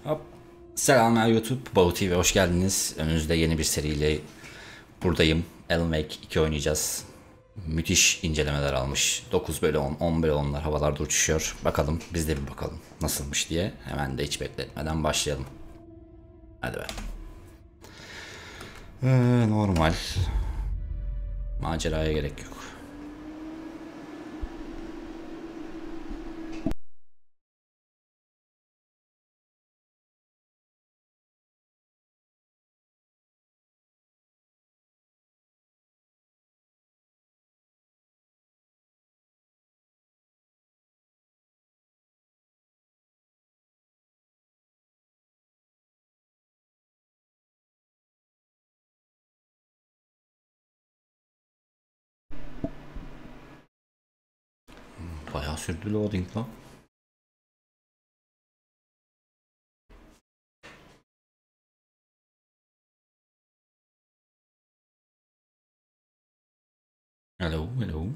Hop. Selamlar YouTube, Bahu TV hoş geldiniz. Önünüzde yeni bir seriyle buradayım. Alan Wake 2 oynayacağız. Müthiş incelemeler almış. 9 bölü 10, 10 bölü 10'lar havalarda uçuşuyor. Bakalım biz de bir bakalım nasılmış diye. Hemen de hiç bekletmeden başlayalım. Hadi be. Normal. Maceraya gerek yok. Bayağı sürdü loading lan. Hello, hello.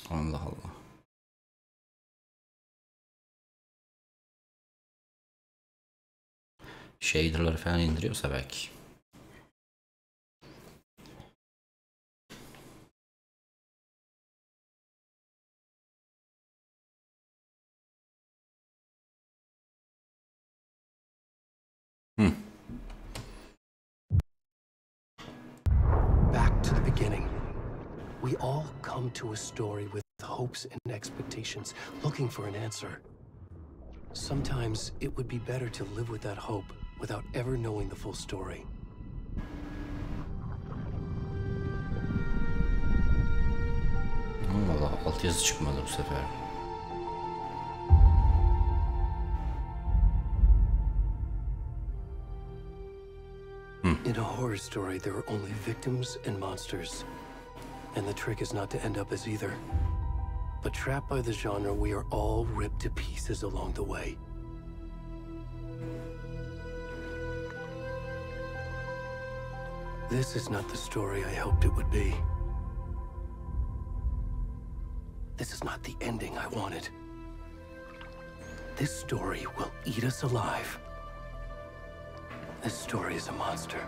Allah Allah. Shader'ları falan indiriyorsa belki. Back to the beginning. We all come to a story with hopes and expectations, looking for an answer. Sometimes it would be better to live with that hope without ever knowing the full story. Allah Allah, altyazı çıkmadı bu sefer. In a horror story, there are only victims and monsters. And the trick is not to end up as either. But trapped by the genre, we are all ripped to pieces along the way. This is not the story I hoped it would be. This is not the ending I wanted. This story will eat us alive. This story is a monster.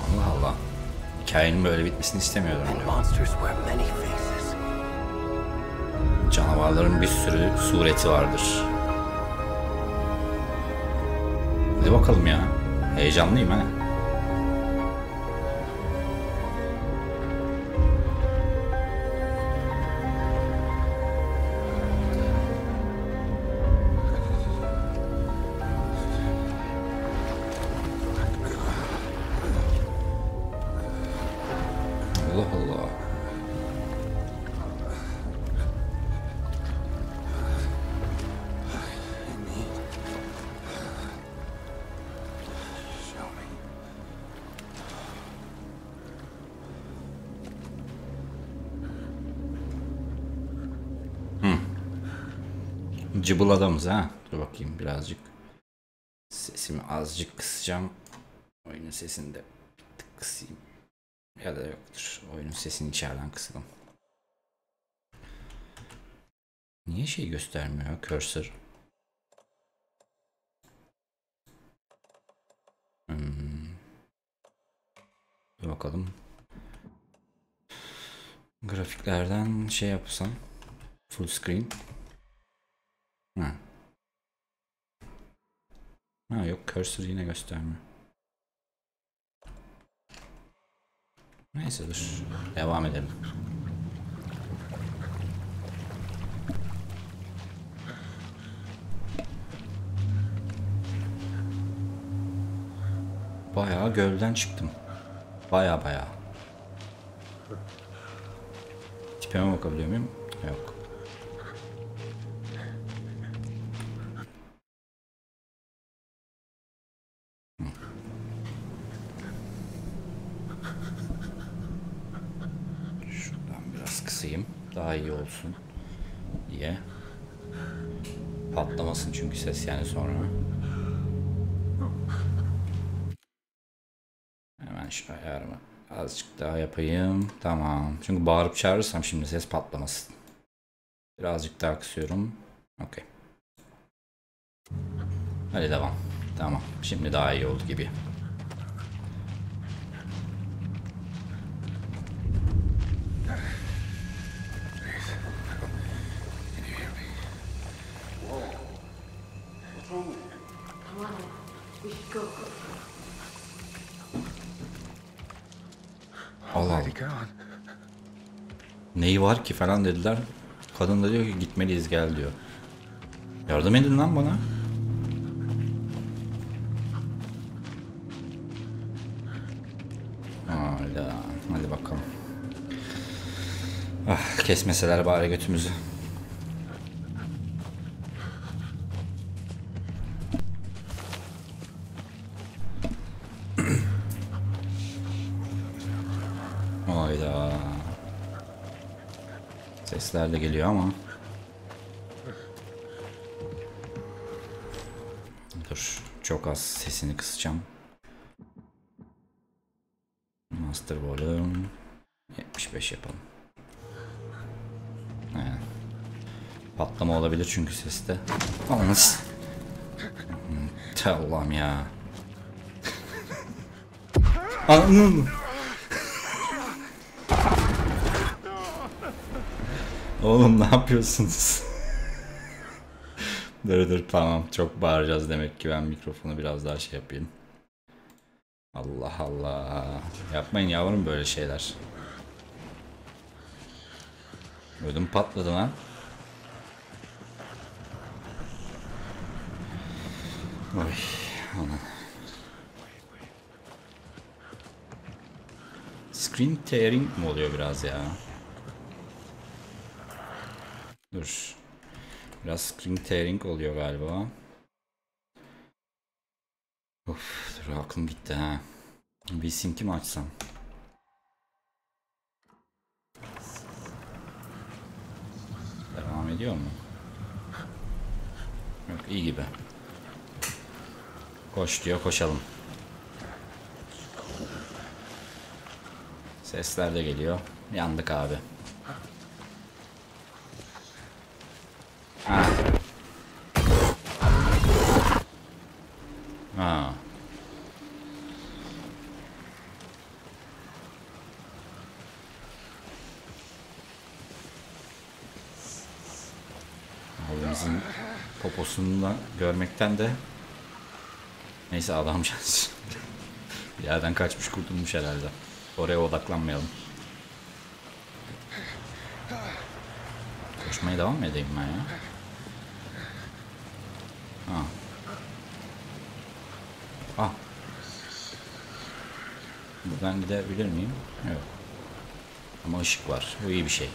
Allah Allah. Hikayenin böyle bitmesini istemiyordum. And monsters wear many faces. Canavarların bir sürü sureti vardır. Hadi bakalım ya. Heyecanlıyım ha. Allah Allah. Cıbıl adamız ha. Dur bakayım birazcık. Sesimi azıcık kısacağım. Oyunun sesini de bir tık kısayım. Ya da yoktur. Oyunun sesini içeriden kısalım. Niye şey göstermiyor cursor? Dur bakalım. Grafiklerden şey yapsam. Full screen. Ha. Ha yok, cursor yine göstermiyor. Neyse dur. Devam edelim. Bayağı gölden çıktım. Bayağı. Tipime bakabiliyor muyum? Yok. Şuradan biraz kısayım. daha iyi olsun diye. Patlamasın çünkü ses yani sonra. Hemen şu ayarımı azıcık daha yapayım. Tamam. Çünkü bağırıp çağırırsam şimdi ses patlamasın. Birazcık daha kısıyorum. Okey. Hadi devam. Tamam. Şimdi daha iyi oldu gibi. Allah. Neyi var ki falan dediler. Kadın da diyor ki gitmeliyiz gel diyor. Yardım edin lan bana. Hala. Hadi bakalım. Ah, kesmeseler bari götümüzü. Hayda. Sesler de geliyor ama. Dur. Çok az sesini kısacağım. Master volume 75 yapalım. Aynen. Patlama olabilir çünkü seste. Olmaz. Allah'ım ya. Anladın. Oğlum ne yapıyorsunuz? Dur tamam, çok bağıracağız demek ki, ben mikrofonu biraz daha şey yapayım. Allah Allah. Yapmayın yavrum böyle şeyler. Ödüm patladı lan. Oy ana. Screen tearing mi oluyor biraz ya? Dur. Biraz screen tearing oluyor galiba. Of, dur aklım gitti ha. Bir sync mi açsam? Devam ediyor mu? Yok, iyi gibi. Koş diyor, koşalım. Sesler de geliyor. Yandık abi. Ha. Ha. Abimizin poposunu da görmekten de neyse, adamcağız bir yerden kaçmış kurtulmuş herhalde. Oraya odaklanmayalım. Koşmaya devam mı edeyim ben ya? Ha. Ah. Buradan gidebilir miyim? Yok. Ama ışık var. Bu iyi bir şey.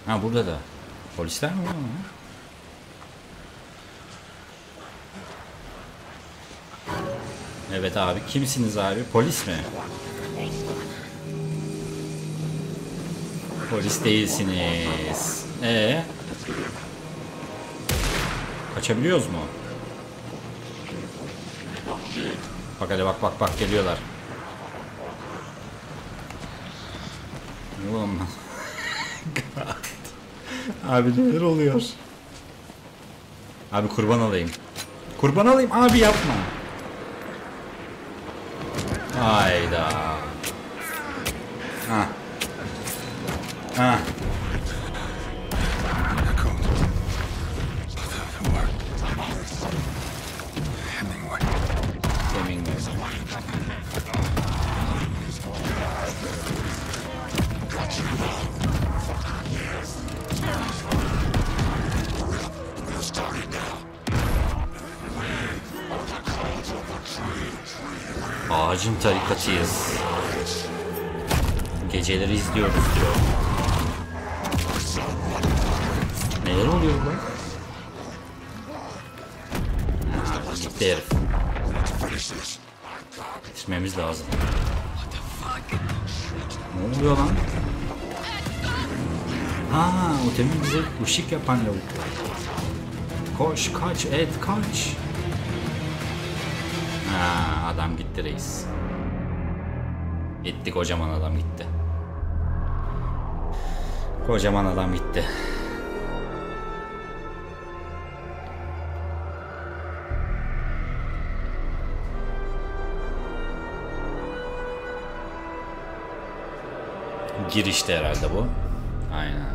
Ha, burada da. Polisler mi var mı? Evet abi. Kimsiniz abi? Polis mi? Polis değilsiniz. Kaçabiliyoruz mu? Bak hadi, bak geliyorlar. Oğlum. Abi neler oluyor? Abi kurban olayım. Kurban olayım abi, yapma. Hayda. Ha. Ha. Ağacın tarikatıyız. Geceleri izliyoruz diyor. Neler oluyor lan? Gitti herif. Bitirmemiz lazım. Ne oluyor lan? Ha, o temin bize ışık yapan lavuk. Koş, kaç, Ed, kaç. Ha, adam gitti reis. Gitti, kocaman adam gitti. Kocaman adam gitti. Girişte herhalde bu. Aynen.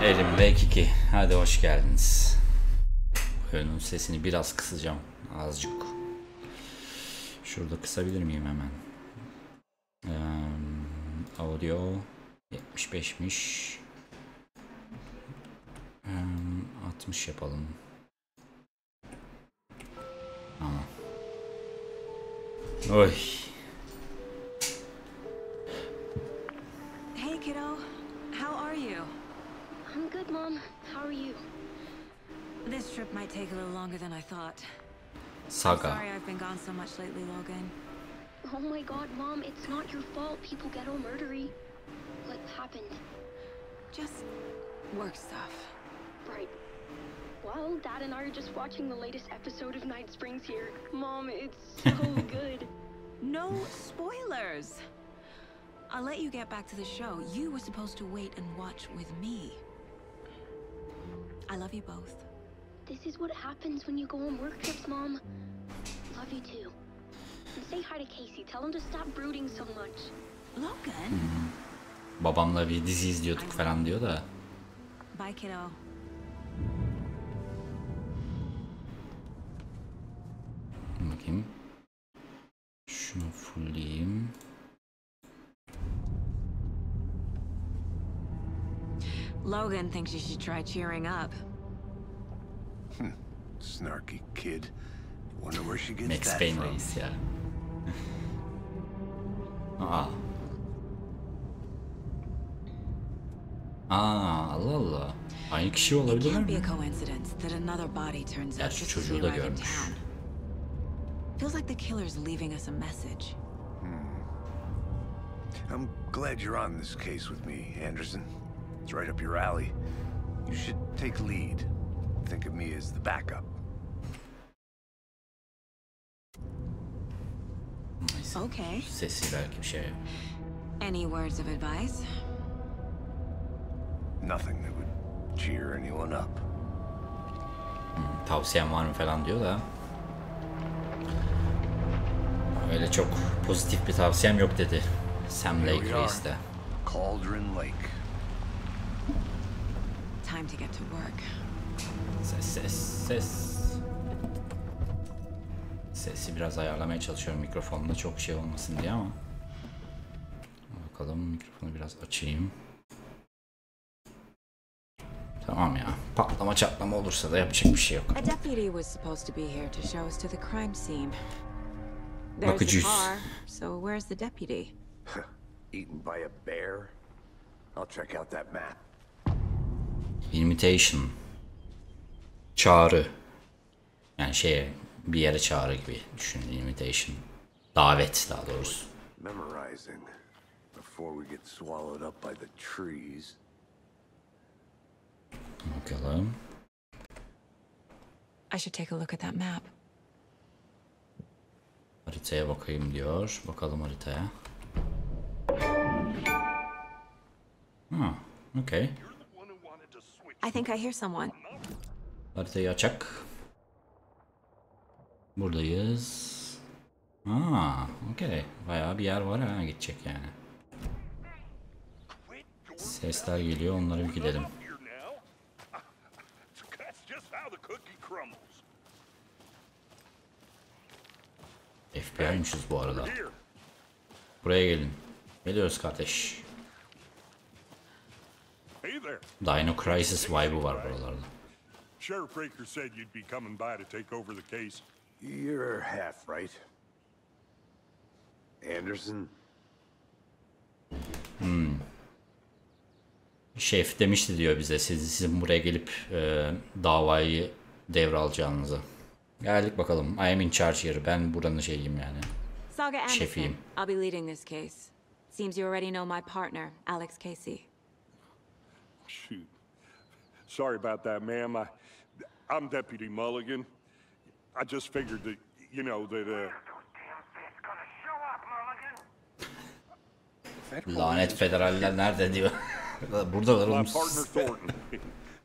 Elim V2. Hadi hoş geldiniz. Oyunun sesini biraz kısacağım. Azıcık. Şurada kısabilir miyim hemen? Audio 75'miş. 60 yapalım. Tamam. Oy. Hey kiddo, how are you? I'm good, Mom. How are you? This trip might take a little longer than I thought. Saga. Sorry I've been gone so much lately, Logan. Oh my god, Mom, it's not your fault people get all murdery. What happened? Just work stuff. Right. Well, Dad and I are just watching the latest episode of Night Springs here. Mom, it's so good. No spoilers! I'll let you get back to the show. You were supposed to wait and watch with me. I love you both. This is what happens when you go on work trips, Mom. Love you too. And say hi to Casey. Tell him to stop brooding so much. Logan? Babamla bir dizi izliyorduk falan diyor da. Bye, kiddo. Bakayım. Şunu fullleyeyim. Logan thinks you should try cheering up. Snarky kid. Wonder where she gets Max that Payne from. reis ya. Aa. Allah Allah. Aynı kişi It olabilir can't be mi? a coincidence that another body turns up Gerçi just as çocuğu we da arrive in görmüş. town. Feels like the killer's leaving us a message. I'm glad you're on this case with me, Anderson. It's right up your alley. You should take lead. Think of me as the backup. Neyse. Okay. Sesi belki bir şey. Any words of advice? Nothing that would cheer anyone up. Tavsiyen var mı falan diyor da. Öyle çok pozitif bir tavsiyem yok dedi. Sam Here Lake we are. reis de. Cauldron Lake. Time to get to work. Ses. Sesi biraz ayarlamaya çalışıyorum mikrofonda çok şey olmasın diye ama. Bakalım mikrofonu biraz açayım. Tamam ya. Patlama çatlama olursa da yapacak bir şey yok. A deputy was supposed to be here to show us to the crime scene. There's the Bakıcıyız. car, so where's the deputy? Eaten by a bear? I'll check out that map. Invitation. Çağrı. Yani bir yere çağrı gibi düşünün. Invitation. Davet daha doğrusu. Memorizing before we get swallowed up by the trees. Bakalım. I should take a look at that map. Haritaya bakayım diyor. Bakalım haritaya. Ha, okay. I think I hear someone. Haritayı açak. Buradayız. Ha, okay. Bayağı bir yer var ha gidecek yani. Sesler geliyor, onlara bir gidelim. FBI'mişiz bu arada. Buraya gelin. Geliyoruz kardeş. Hey there. Dino Crisis vibe'ı var buralarda. Sheriff Raker said you'd be coming by to take over the case. You're half right. Anderson? Şef demişti diyor bize sizin buraya gelip davayı devralacağınızı. Geldik bakalım. I am in charge here. Ben buranın şeyiyim yani. Saga Anderson. Şefiyim. I'll be leading this case. Seems you already know my partner, Alex Casey. Shoot. Sorry about that, ma'am. I'm Deputy Mulligan. I just figured that, you know, that, Lanet federaller nerede diyor. Buradalar my oğlum. partner Thornton,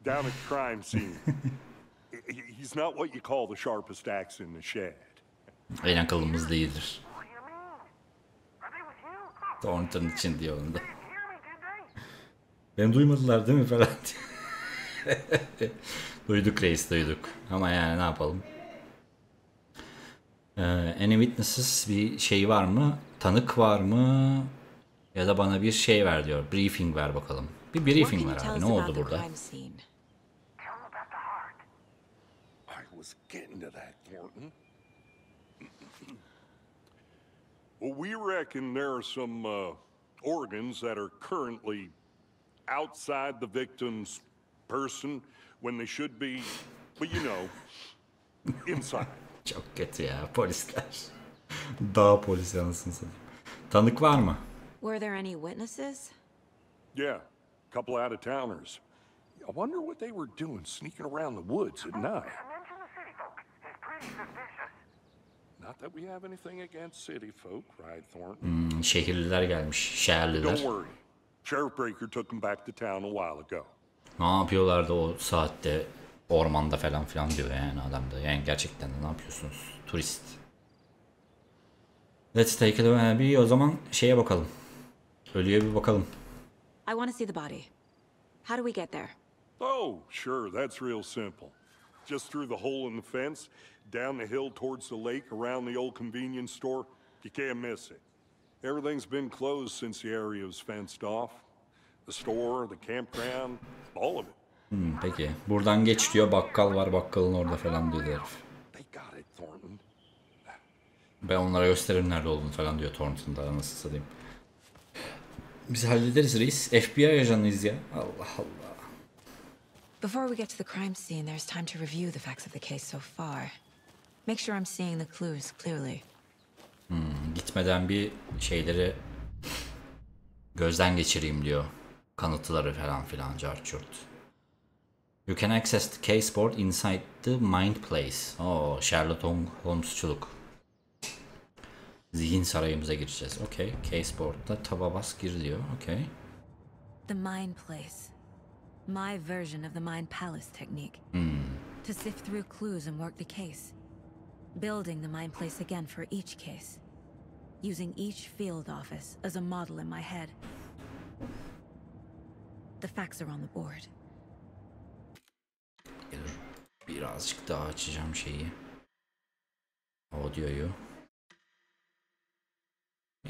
down at the crime scene. He's not what you call the sharpest axe in the shed. En akıllımız değildir. Thornton için diyor onu da. Beni duymadılar değil mi falan. Duyduk reis, duyduk. Ama yani ne yapalım. Any witnesses, bir şey var mı? Tanık var mı? Ya da bana bir şey ver diyor. Briefing ver bakalım. Bir briefing ver abi. Ne oldu burada? I was getting to that, Thornton. Well, we reckon there are some organs that are currently outside the victim's person when they should be, but you know, inside. Çok kötü ya polisler. Dağ polisi anasını satayım. Tanık var mı? Were there any witnesses? Yeah, a couple out of towners. I wonder what they were doing sneaking around the woods at night. Not that we have anything against city folk, right, Thornton? Şehirliler gelmiş. Şehirliler. Don't worry. Sheriff Breaker took them back to town a while ago. Ne yapıyorlardı o saatte ormanda falan filan diyor yani adam da. Yani gerçekten de ne yapıyorsunuz? Turist. Let's take a look. Bir o zaman şeye bakalım. Ölüye bir bakalım. I want to see the body. How do we get there? Oh, sure, that's real simple. Just through the hole in the fence, down the hill towards the lake, around the old convenience store. You can't miss it. Everything's been closed since the area was fenced off. The store, the campground, all of it. Peki. Buradan geç diyor. Bakkal var. Bakkalın orada falan diyor herif. They got it, Thornton. Ben onlara gösteririm nerede olduğunu falan diyor Thornton'da. Nasıl satayım. Biz hallederiz reis. FBI ajanıyız ya. Allah Allah. Before we get to the crime scene, there's time to review the facts of the case so far. Make sure I'm seeing the clues clearly. Gitmeden bir şeyleri gözden geçireyim diyor. Kanıtları falan filan carçurt. You can access the case board inside the mind place. Oo, Sherlock Holmes'çuluk. Zihin sarayımıza gireceğiz. Okay. Case board'da taba bas gir diyor. Okay. The Mind Place. My version of the Mind Palace technique. To sift through clues and work the case. Building the Mind Place again for each case. Using each field office as a model in my head. The facts are on the board. Birazcık daha açacağım şeyi. Audio'yu.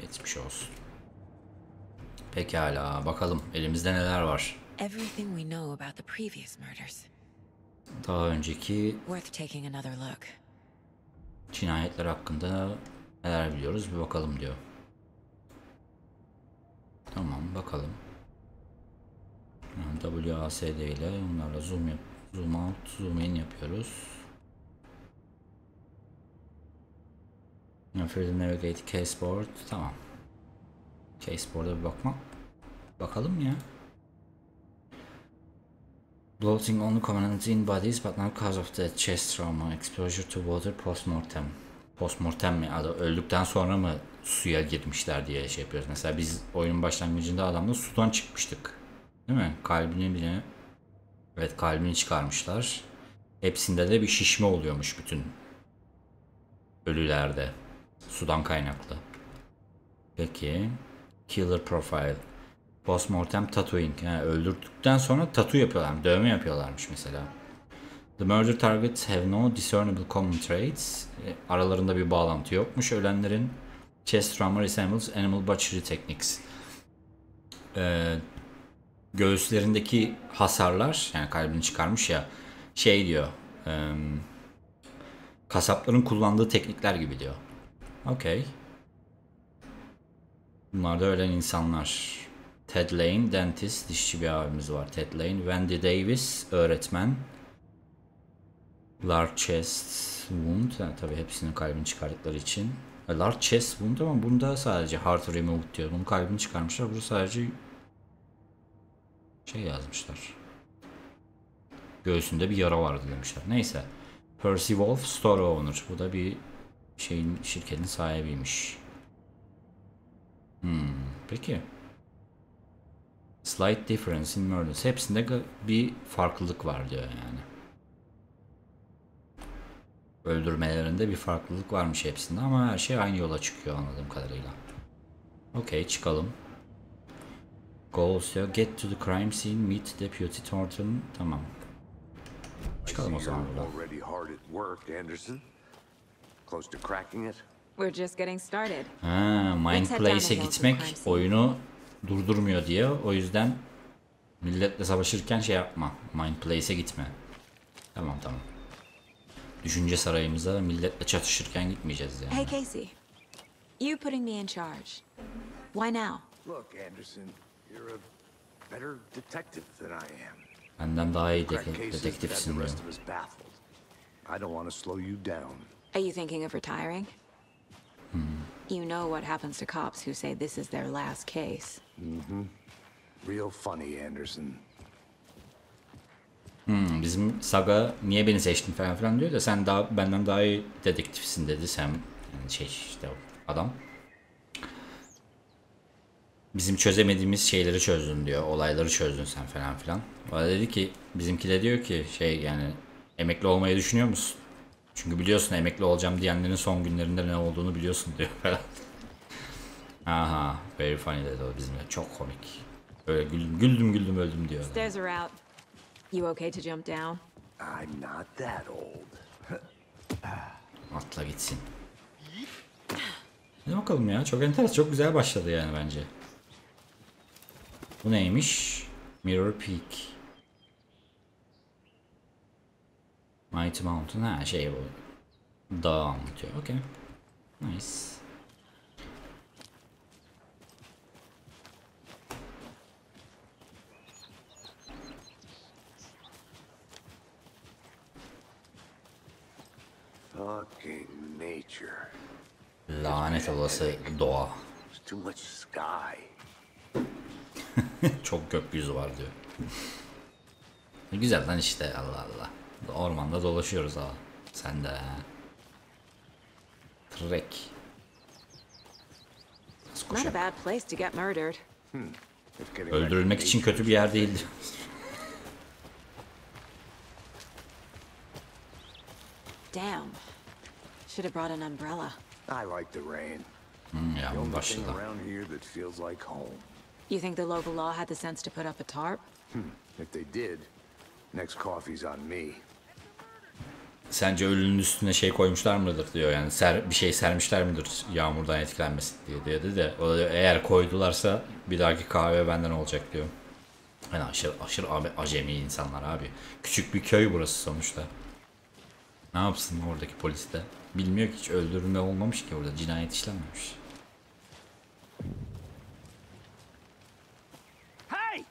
Geçmiş olsun. Pekala bakalım elimizde neler var. Everything we know about the previous murders. Daha önceki Worth taking another look. cinayetler hakkında neler biliyoruz bir bakalım diyor. Tamam bakalım. WASD ile onlarla zoom out, zoom in yapıyoruz. Freedom Navigate Case Board. Tamam. Case Board'a bir bakalım ya. Bloating only commonality in bodies but not cause of death, chest trauma, exposure to water, postmortem. Postmortem mi? Öldükten sonra mı suya girmişler diye şey yapıyoruz. Mesela biz oyunun başlangıcında adamla sudan çıkmıştık. Değil mi? Kalbini bile... Evet kalbini çıkarmışlar. Hepsinde de bir şişme oluyormuş bütün ölülerde. Sudan kaynaklı. Peki. Killer profile. Postmortem tattooing. Yani öldürdükten sonra tattoo yapıyorlar. Dövme yapıyorlarmış mesela. The murder targets have no discernible common traits. Aralarında bir bağlantı yokmuş ölenlerin. Chest trauma resembles animal butchery techniques. Göğüslerindeki hasarlar, yani kalbini çıkarmış ya, şey diyor, kasapların kullandığı teknikler gibi diyor. Okey. Bunlar da ölen insanlar. Ted Lane, dentist, dişçi bir abimiz var. Ted Lane. Wendy Davis, öğretmen. Large chest wound. Tabii hepsinin kalbini çıkardıkları için. Large chest wound ama bunda sadece heart removed diyor. Bunun kalbini çıkarmışlar. Burada sadece şey yazmışlar. Göğsünde bir yara vardı demişler. Neyse. Percy Wolf, store owner. Bu da bir şirketin sahibiymiş. Peki. Slight difference in murders. Hepsinde bir farklılık var diyor yani. Öldürmelerinde bir farklılık varmış hepsinde ama her şey aynı yola çıkıyor anladığım kadarıyla. Okey, çıkalım. Goals ya. Get to the crime scene, meet Deputy Thornton. Tamam. Çıkalım o zaman buradan. Already hard at work, Anderson. Close to cracking it. We're just getting started. Mind Place'e gitmek oyunu durdurmuyor diye. O yüzden milletle savaşırken şey yapma. Mind Place'e gitme. Tamam. Düşünce sarayımıza milletle çatışırken gitmeyeceğiz yani. Hey Casey, you putting me in charge. Why now? Look, Anderson, you're a better detective than I am. Benden daha iyi Crack cases that have dedektifsin the diyor. rest of us baffled. I don't want to slow you down. Are you thinking of retiring? You know what happens to cops who say this is their last case. Real funny, Anderson. Bizim Saga niye beni seçtin falan filan diyor da sen daha benden daha iyi dedektifsin dedi Sam. Yani işte adam. Bizim çözemediğimiz şeyleri çözdün diyor. Olayları çözdün sen falan filan. O da dedi ki bizimki de diyor ki yani emekli olmayı düşünüyor musun? Çünkü biliyorsun emekli olacağım diyenlerin son günlerinde ne olduğunu biliyorsun diyor falan. Aha, very funny dedi o bizimle. Çok komik. Böyle güldüm öldüm diyor. Stairs are out. You okay to jump down? I'm not that old. Atla gitsin. Ne bakalım ya, çok enteresan, çok güzel başladı yani bence. Bu neymiş? Mirror Peak. Mighty Mountain, şey bu. Dağ anlatıyor. Okay. Nice. Fucking nature. Lanet olası doğa. There's too much sky. Çok gökyüzü var diyor. Güzel lan işte, Allah Allah. Ormanda dolaşıyoruz ha. Sen de ha. Trek. Not a bad place to get murdered. Öldürülmek için kötü bir yer değildi. Damn. Should have brought an umbrella. I like the rain. The Yağmur only thing başladı. around here that feels like home. You think the local law had the sense to put up a tarp? If they did, next coffee's on me. Sence ölünün üstüne şey koymuşlar mıdır diyor yani bir şey sermişler midir yağmurdan etkilenmesin diye dedi de o da eğer koydularsa bir dahaki kahve benden olacak diyor. Yani aşırı acemi insanlar abi. Küçük bir köy burası sonuçta. Ne yapsın oradaki polis de? Bilmiyor ki, hiç öldürülme olmamış ki orada, cinayet işlenmemiş. Hey!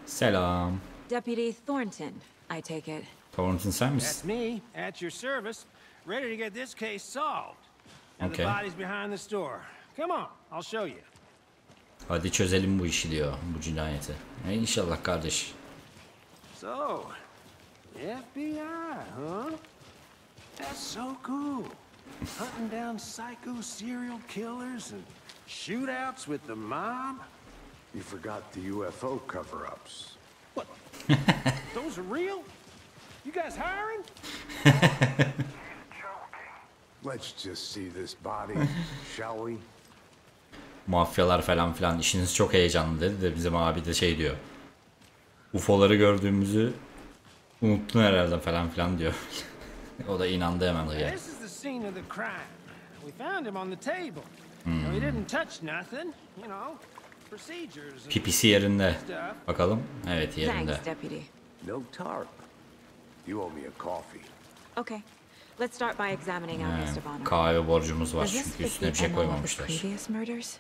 Selam. Deputy Thornton, I take it. Thornton sen That's misin? me, at your service, ready to get this case solved. And Okay. the body's behind the store. Come on, I'll show you. Hadi çözelim bu işi diyor, bu cinayeti. İnşallah kardeş. So, FBI, huh? That's so cool. Hunting down psycho serial killers and shootouts with the mob. You forgot the UFO cover-ups. What? Those are real? You guys hiring? Let's just see this body, shall we? Mafyalar falan filan işiniz çok heyecanlı dedi de bizim abi de şey diyor. UFO'ları gördüğümüzü unuttun herhalde falan filan diyor. O da inandı hemen ya. This is the scene of the crime. We found him on the table. Now, he didn't touch nothing, you know. Procedures and Pipisi yerinde. stuff. Bakalım. Evet, yerinde. Thanks, Deputy. No tarp. You owe me a coffee. Okay, let's start by examining our list of honor. Kahve borcumuz var Does this çünkü fit üstüne the bir şey MO of the koymamışlar. previous murders?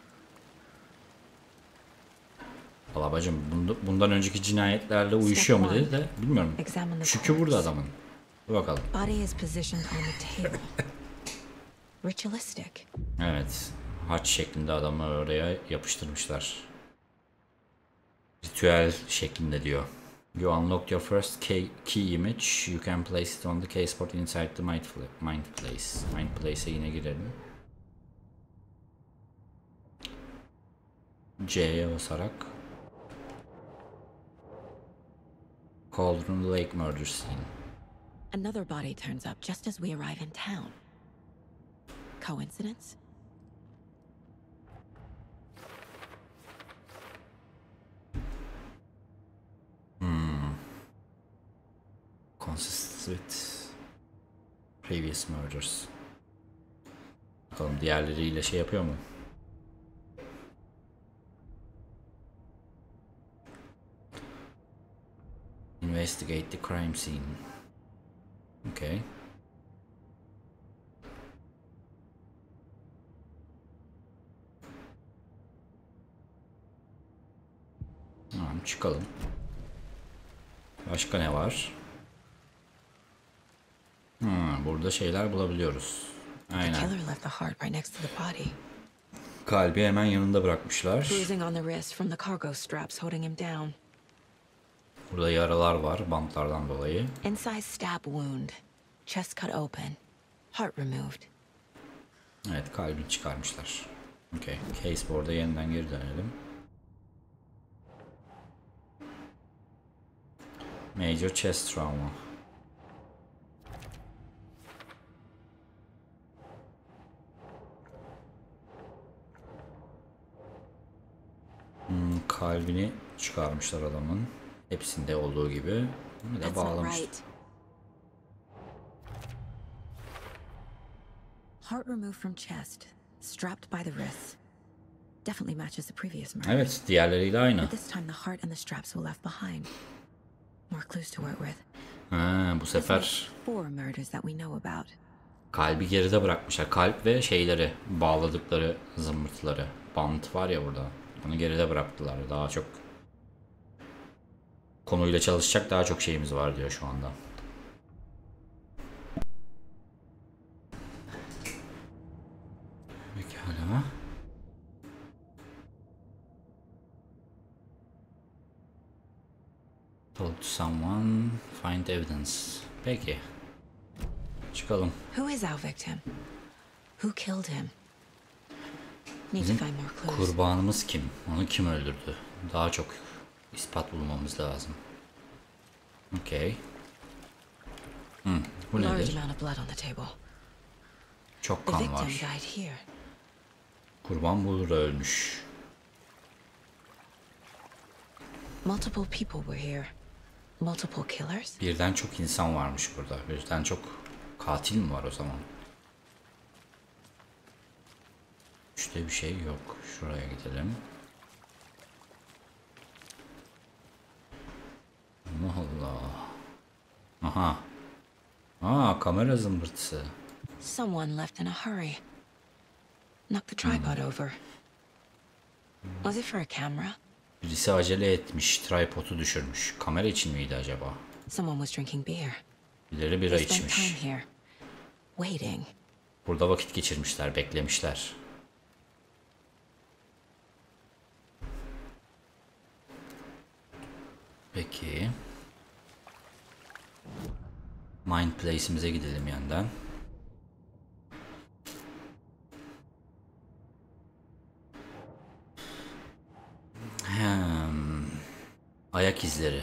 Valla bacım bundan önceki cinayetlerle uyuşuyor mu dedi de bilmiyorum. Şükrü burada adamın. Dur bakalım. Body is positioned on the table. Ritualistic. Evet. Haç şeklinde adamlar oraya yapıştırmışlar. Ritüel şeklinde diyor. You unlocked your first key image. You can place it on the caseboard inside the mind place. Mind place'e yine girelim. C'ye basarak. Cauldron Lake murder scene. Another body turns up just as we arrive in town. Coincidence? Consistent with previous murders. Bakalım diğerleriyle şey yapıyor mu? Investigate the crime scene. Okay. Tamam, çıkalım. Başka ne var? Burada şeyler bulabiliyoruz. Aynen. Kalbi hemen yanında bırakmışlar. Burada yaralar var bantlardan dolayı. Inside stab wound. Chest cut open. Heart removed. Evet, kalbini çıkarmışlar. Okay. Caseboard'a yeniden geri dönelim. Major chest trauma. Kalbini çıkarmışlar adamın. Hepsinde olduğu gibi. Bir de bağlamışlar. Heart removed from chest, strapped by the wrists. Definitely matches the previous murder. Evet, diğerleriyle aynı. But this time the heart and the straps were left behind. More clues to work with. Bu sefer four murders that we know about. Kalbi geride bırakmışlar. Kalp ve şeyleri, bağladıkları zımbırtıları. Bant var ya burada. Onu geride bıraktılar. Daha çok konuyla çalışacak daha çok şeyimiz var diyor şu anda. Pekala. Talk to someone, find evidence. Peki. Çıkalım. Who is our victim? Who killed him? Bizim kurbanımız kim? Onu kim öldürdü? Daha çok ispat bulmamız lazım. Okay. Bu nedir? Çok kan var. Kurban burada ölmüş. Multiple people were here. Multiple killers? Birden çok insan varmış burada. Birden çok katil mi var o zaman? İşte bir şey yok. Şuraya gidelim. Allah Allah. Aha. Kamera zımbırtısı. Someone left in a hurry. Knocked the tripod over. Was it for a camera? Birisi acele etmiş, tripodu düşürmüş. Kamera için miydi acaba? Someone was drinking beer. Birileri bira içmiş. Waiting. Burada vakit geçirmişler, beklemişler. Peki. Mind Place'imize gidelim yandan. Ayak izleri.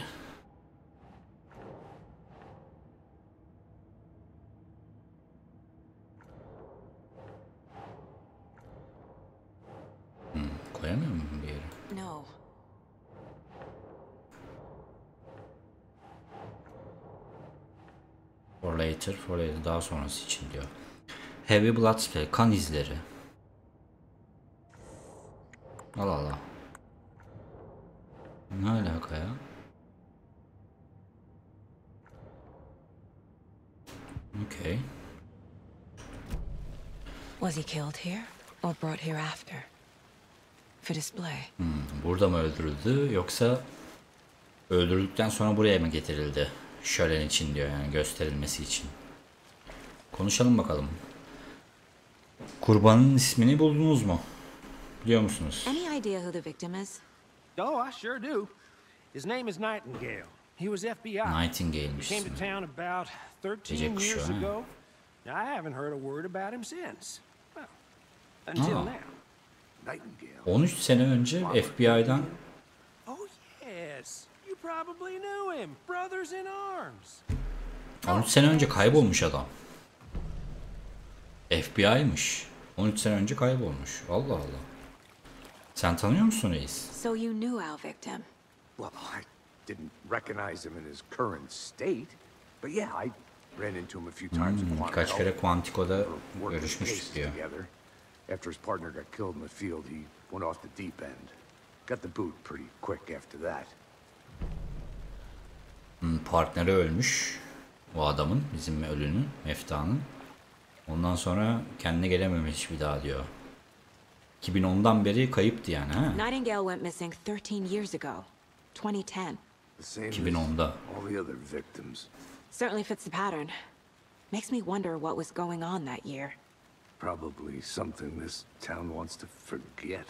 Koyamıyor muyum bir yere? No. For later, daha sonrası için diyor. Heavy blood spray, kan izleri. Allah Allah. Ne alaka ya? Okay. Was he killed here or brought here after? for display. Burada mı öldürüldü yoksa öldürüldükten sonra buraya mı getirildi? Şölen için diyor, yani gösterilmesi için. Konuşalım bakalım. Kurbanın ismini buldunuz mu? Biliyor musunuz? Any idea who the victim is? Oh, I sure do. His name is Nightingale. He was FBI. Nightingale'miş He came to ismi. town about 13 Gece kuşu, years ha. ago. I haven't heard a word about him since. Well, until Ah. now. Nightingale. 13 sene önce FBI'dan Oh, yes. You probably knew him. Brothers in arms. 13 sene önce kaybolmuş adam. FBI'mış. 13 sene önce kaybolmuş. Allah Allah. Sen tanıyor musun reis? So you knew our victim. Well, I didn't recognize him in his current state, but yeah, I ran into him a few times in Quantico. Birkaç kere Quantico'da We were working görüşmüştük cases diyor. together. After his partner got killed in the field, he went off the deep end. Got the boot pretty quick after that. Partneri ölmüş. O adamın, bizim ölünün, Mefta'nın. Ondan sonra kendine gelememiş bir daha diyor. 2010'dan beri kayıptı yani, ha? Nightingale went missing 13 years ago. 2010. The same as 2010'da. all the other victims. Certainly fits the pattern. Makes me wonder what was going on that year. Probably something this town wants to forget.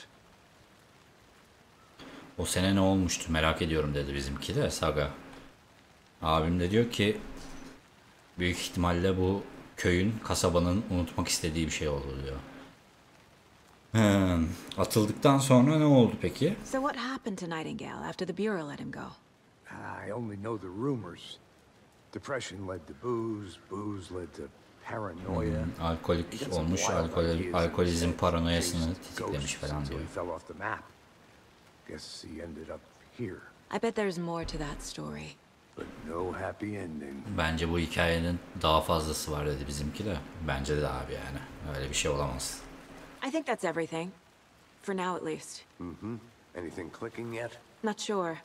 O sene ne olmuştu merak ediyorum dedi bizimki de, Saga. Abim de diyor ki büyük ihtimalle bu köyün, kasabanın unutmak istediği bir şey oldu diyor. Atıldıktan sonra ne oldu peki? So what happened to Nightingale after the Bureau let him go? I only know the rumors. Depression led to booze, booze led to paranoia. Alkolik olmuş, alkolizm paranoyasını tetiklemiş falan diyor. He fell off the map. Guess he ended up here. I bet there's more to that story. But no happy ending. Bence bu hikayenin daha fazlası var dedi bizimki de. Bence de abi yani. Öyle bir şey olamaz. I think that's everything. For now at least. Anything clicking yet? Not sure.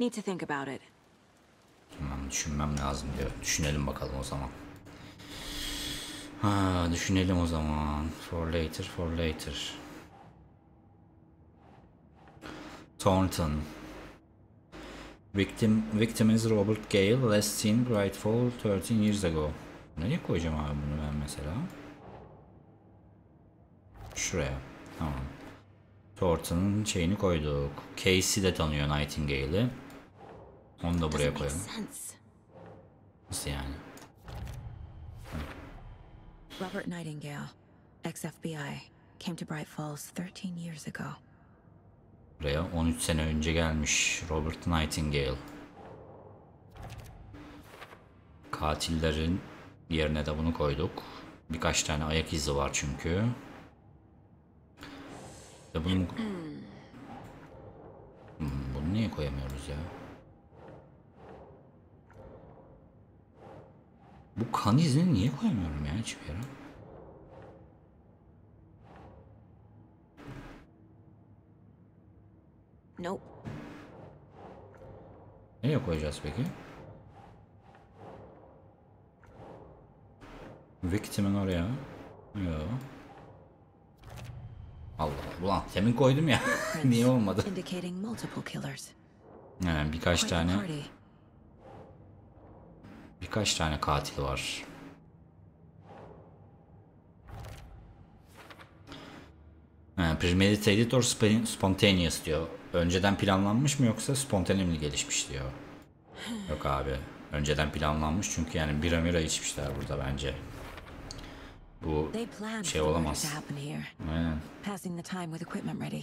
Need to think about it. Düşünmem lazım diyor. Düşünelim bakalım o zaman. Düşünelim o zaman. For later, for later. Thornton. Victim is Robert Gale, last seen Brightfall 13 years ago. Nereye koyacağım abi bunu ben mesela? Şuraya. Tamam. Thornton'ın şeyini koyduk. Casey de tanıyor Nightingale'i. Onu da buraya Doesn't make koyalım. sense. Nasıl yani? Robert Nightingale, ex-FBI, came to Bright Falls 13 years ago. Buraya 13 sene önce gelmiş Robert Nightingale. Katillerin yerine de bunu koyduk. Birkaç tane ayak izi var çünkü. Ve bunu niye koyamıyoruz ya? Bu kan izini niye koyamıyorum ya hiçbir yere? Nope. Nereye koyacağız peki? Victim'in oraya. Yok. Allah Allah. Ulan temin koydum ya. Niye olmadı? Indicating multiple killers. Yani birkaç Quite the tane party. katil var. Premeditated or spontaneous diyor. Önceden planlanmış mı yoksa spontane mi gelişmiş diyor. Yok abi. Önceden planlanmış çünkü yani bira içmişler burada bence. Bu They planned şey for the murder olamaz. to happen here, Aynen. passing the time with equipment ready.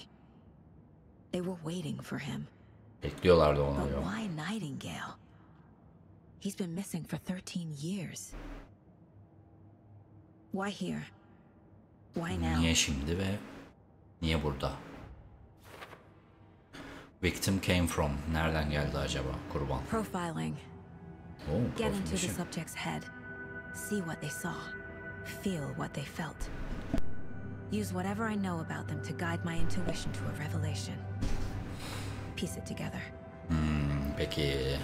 They were waiting for him. Bekliyorlardı onu But diyor. why Nightingale? He's been missing for 13 years. Why here? Why now? Niye şimdi ve niye burada? Victim came from. Nereden geldi acaba kurban? Profiling. Oo, Get into the profilişi. subject's head. See what they saw. Feel what they felt. Use whatever I know about them to guide my intuition to a revelation. Piece it together. Peki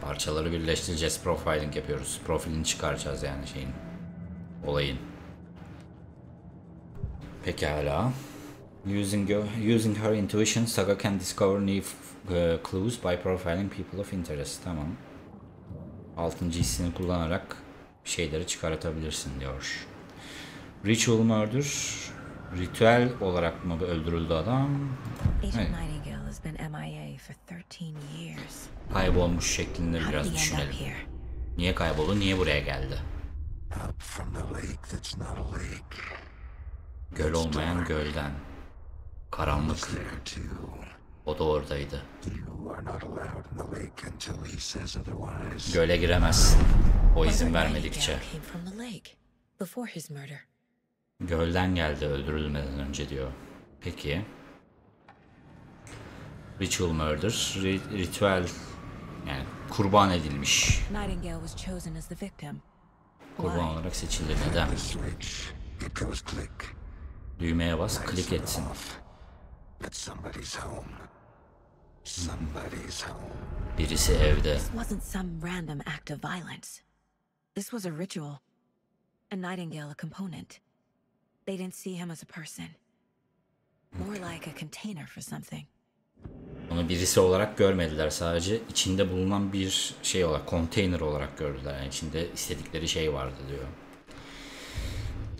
parçaları birleştireceğiz. Profiling yapıyoruz. Profilini çıkaracağız yani şeyin. Olayın. Pekala. Using her intuition, Saga can discover new clues by profiling people of interest. Tamam. 6. hissini kullanarak şeyleri çıkartabilirsin diyor. Ritual murder. Ritüel olarak mı öldürüldü adam? Agent Evet. Nightingale has been MIA for 13 years. Kaybolmuş şeklinde How did biraz he end up düşünelim. here? Niye kayboldu? Niye buraya geldi? Up from the lake that's not a lake. Göl olmayan gölden. Karanlık. There too. O da oradaydı. You are not allowed in the lake until he says otherwise. Göle giremezsin. O izin Whether vermedikçe. Nightingale came from the lake before his murder. Gölden geldi öldürülmeden önce diyor. Peki. Ritual murder. Ritüel. Yani kurban edilmiş. Nightingale was chosen as the victim. Kurban Why? olarak seçildi. Neden? The switch. It goes click. Düğmeye bas, klik etsin. But somebody's home. Somebody's home. Birisi evde. This wasn't some random act of violence. This was a ritual. A Nightingale a component. They didn't see him as a person. More like a container for something. Onu birisi olarak görmediler. Sadece içinde bulunan bir şey olarak, konteyner olarak gördüler. Yani içinde istedikleri şey vardı diyor.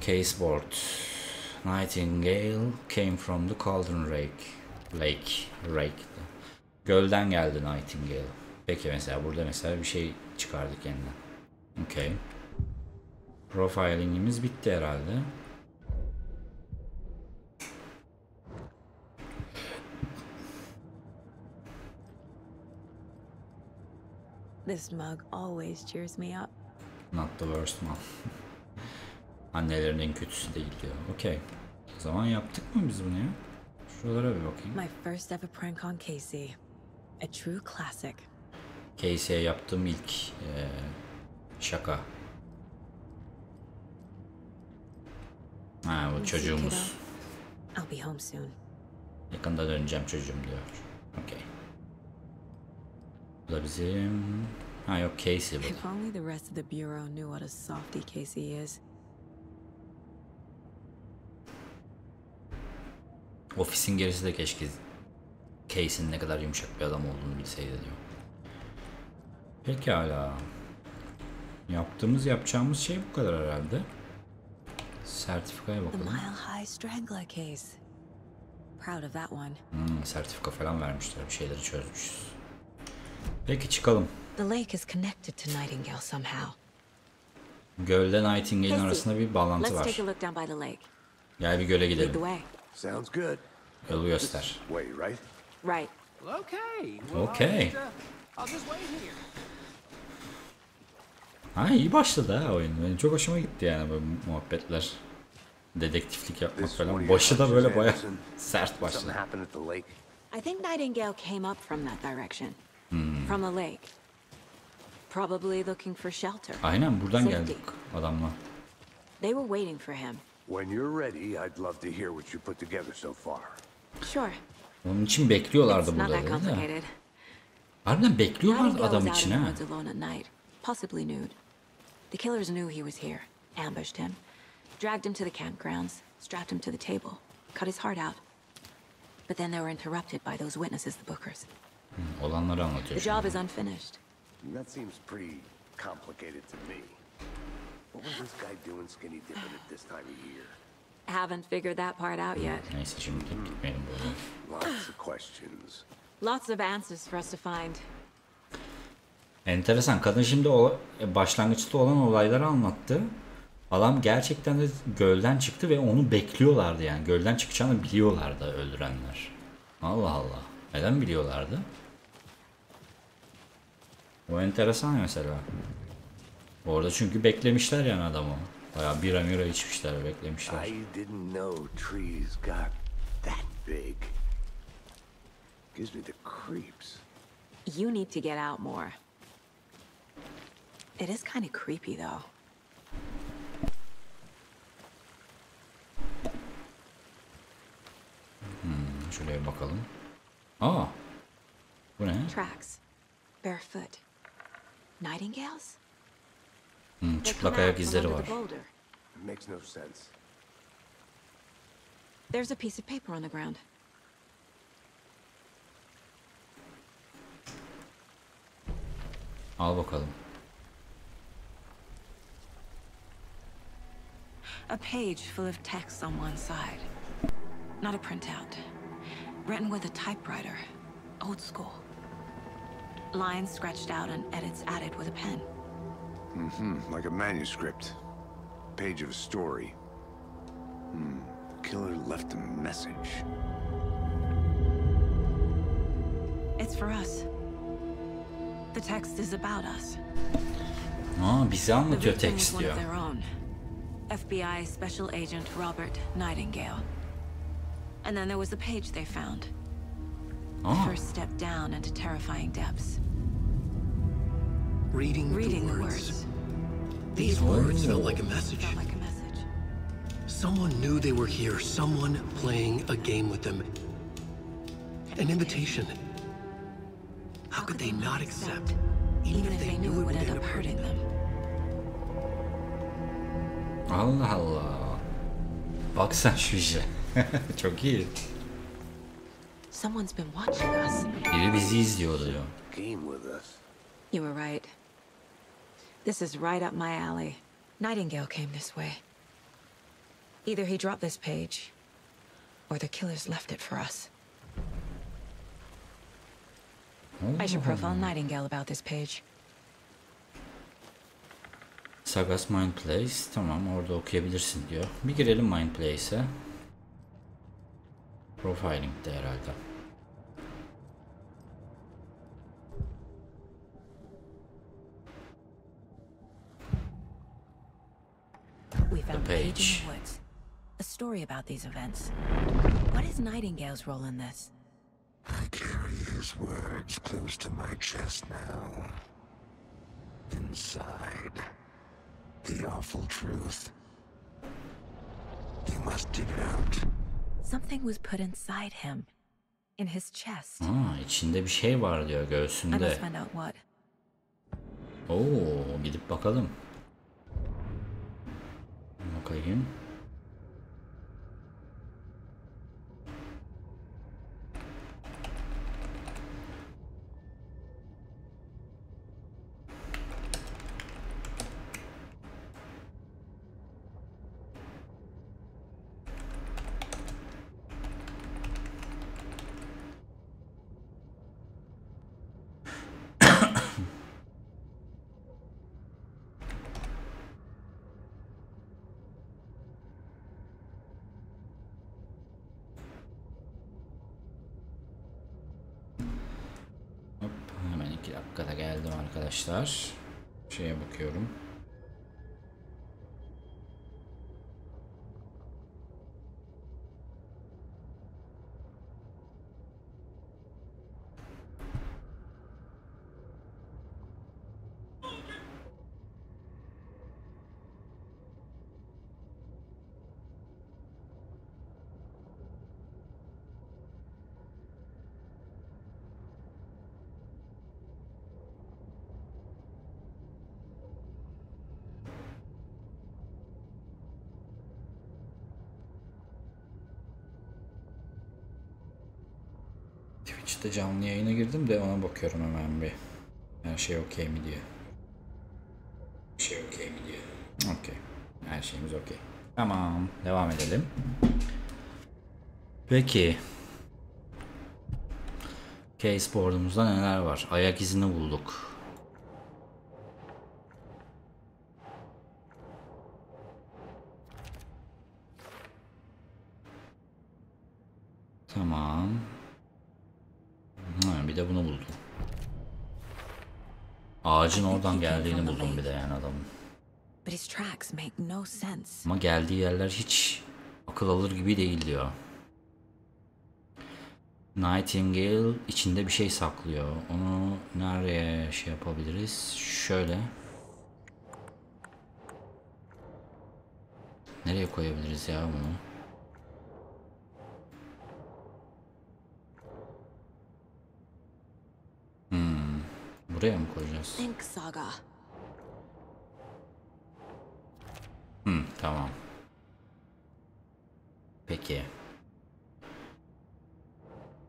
Caseboard. Nightingale came from the Cauldron Lake. Gölden geldi Nightingale. Peki mesela burada mesela bir şey çıkardık kendine. Okay. Profilingimiz bitti herhalde. This mug always cheers me up. Not the worst one. Annelerin en kötüsü değil diyor. Okey. O zaman yaptık mı biz bunu ya? Şuralara bir bakayım. My first ever prank on Casey. A true classic. Casey'e yaptığım ilk şaka. Ha bu See, çocuğumuz. kiddo, I'll be home soon. Yakında döneceğim çocuğum diyor. Okey. Bu da bizim... Ha yok Casey bu. If only the rest of the bureau knew what a softy Casey is. Ofisin gerisi de keşke Casey'nin ne kadar yumuşak bir adam olduğunu bilseydi diyor. Pekala. Yapacağımız şey bu kadar herhalde. Sertifikaya The bakalım. Mile High Strangler case. Proud of that one. Sertifika falan vermişler. Bir şeyleri çözmüşüz. Peki çıkalım. The lake is connected to Nightingale somehow. Gölde Nightingale'in arasında bir bağlantı Let's var. take a look down by the lake. Gel bir göle Lead the gidelim. way. Sounds good. Yolu göster. Way, right? Right. Well, okay. Well, Okay. I'll just wait here. Ha iyi başladı ha oyun. Benim çok hoşuma gitti yani böyle muhabbetler. Dedektiflik yapmak This one falan. of your Başı da böyle hunches, baya Anderson? sert Something başladı. happened at the lake? I think Nightingale came up from that direction. From the lake. Probably looking for shelter. Aynen buradan Safety. geldik adamla. They were waiting for him. When you're ready, I'd love to hear what you put together so far. Sure. Onun için bekliyorlardı It's not burada that dedi de. complicated. Harbiden bekliyorlardı Nightingale adam was out için in the ha. woods alone at night, possibly nude. The killers knew he was here, ambushed him, dragged him to the campgrounds, strapped him to the table, cut his heart out. But then they were interrupted by those witnesses, the Bookers. Olanları anlatıyor The job şimdi. is unfinished. That seems pretty complicated to me. What was this guy doing skinny dipping at this time of year? Haven't figured that part out yet. Neyse şimdi gitmeyelim burada. Lots of questions. Lots of answers for us to find. Enteresan. Kadın şimdi başlangıçta olan olayları anlattı. Adam gerçekten de gölden çıktı ve onu bekliyorlardı yani. Gölden çıkacağını biliyorlardı öldürenler. Allah Allah. Neden biliyorlardı? O enteresan mesela. Orada çünkü beklemişler yani adamı. Bayağı bira içmişler, beklemişler. I didn't know trees got that big. Gives me the creeps. You need to get out more. It is kind of creepy, though. Şuraya bir bakalım. Aa. Bu ne? Tracks. Barefoot. Nightingales? Çıplak ayak izleri var. It makes no sense. There's a piece of paper on the ground. Al bakalım. A page full of text on one side. Not a printout. Written with a typewriter. Old school. Lines scratched out and edits added with a pen. Like a manuscript. Page of a story. The killer left a message. It's for us. The text is about us. Aa, bize The anlatıyor victim is tekst one diyor. of their own. FBI Special Agent Robert Nightingale. And then there was the page they found. The Aa, first step down into terrifying depths. Reading Reading the the words. words. These words felt like a message. Felt like a message. Someone knew they were here. Someone playing a game with them. An invitation. How could they not accept? Even if they knew it would end up hurting them. Allah Allah. Bak sen şu işe. Çok iyi. Someone's been watching us. Biri bizi izliyor diyor. Game with us. You were right. This is right up my alley. Nightingale came this way. Either he dropped this page, or the killers left it for us. I should profile Nightingale about this page. Sagas Mind Place. Tamam, orada okuyabilirsin diyor. Bir girelim Mind Place'e. Profiling'de herhalde. We found a page in page. the woods. A story about these events. What is Nightingale's role in this? I carry his words close to my chest now. Inside, the awful truth. You must dig it out. Something was put inside him. In his chest. Aa, içinde bir şey var diyor, I must göğsünde. find out what. Oo, gidip bakalım. Bakayım. Hop, hemen 2 dakikada geldim arkadaşlar. Şeye bakıyorum. Twitch'te canlı yayına girdim de ona bakıyorum hemen bir. Her şey okey mi diye. Okey. Her şeyimiz okey. Tamam. Devam edelim. Peki. Case board'umuzda neler var? Ayak izini bulduk. Tamam. Ha, bir de bunu buldum. Ağacın oradan geldiğini buldum bir de yani adamın. But his tracks make no sense. Ama geldiği yerler hiç akıl alır gibi değil diyor. Nightingale içinde bir şey saklıyor. Onu nereye şey yapabiliriz? Şöyle. Nereye koyabiliriz ya bunu? Buraya mı koyacağız? Think Saga. Tamam. Peki.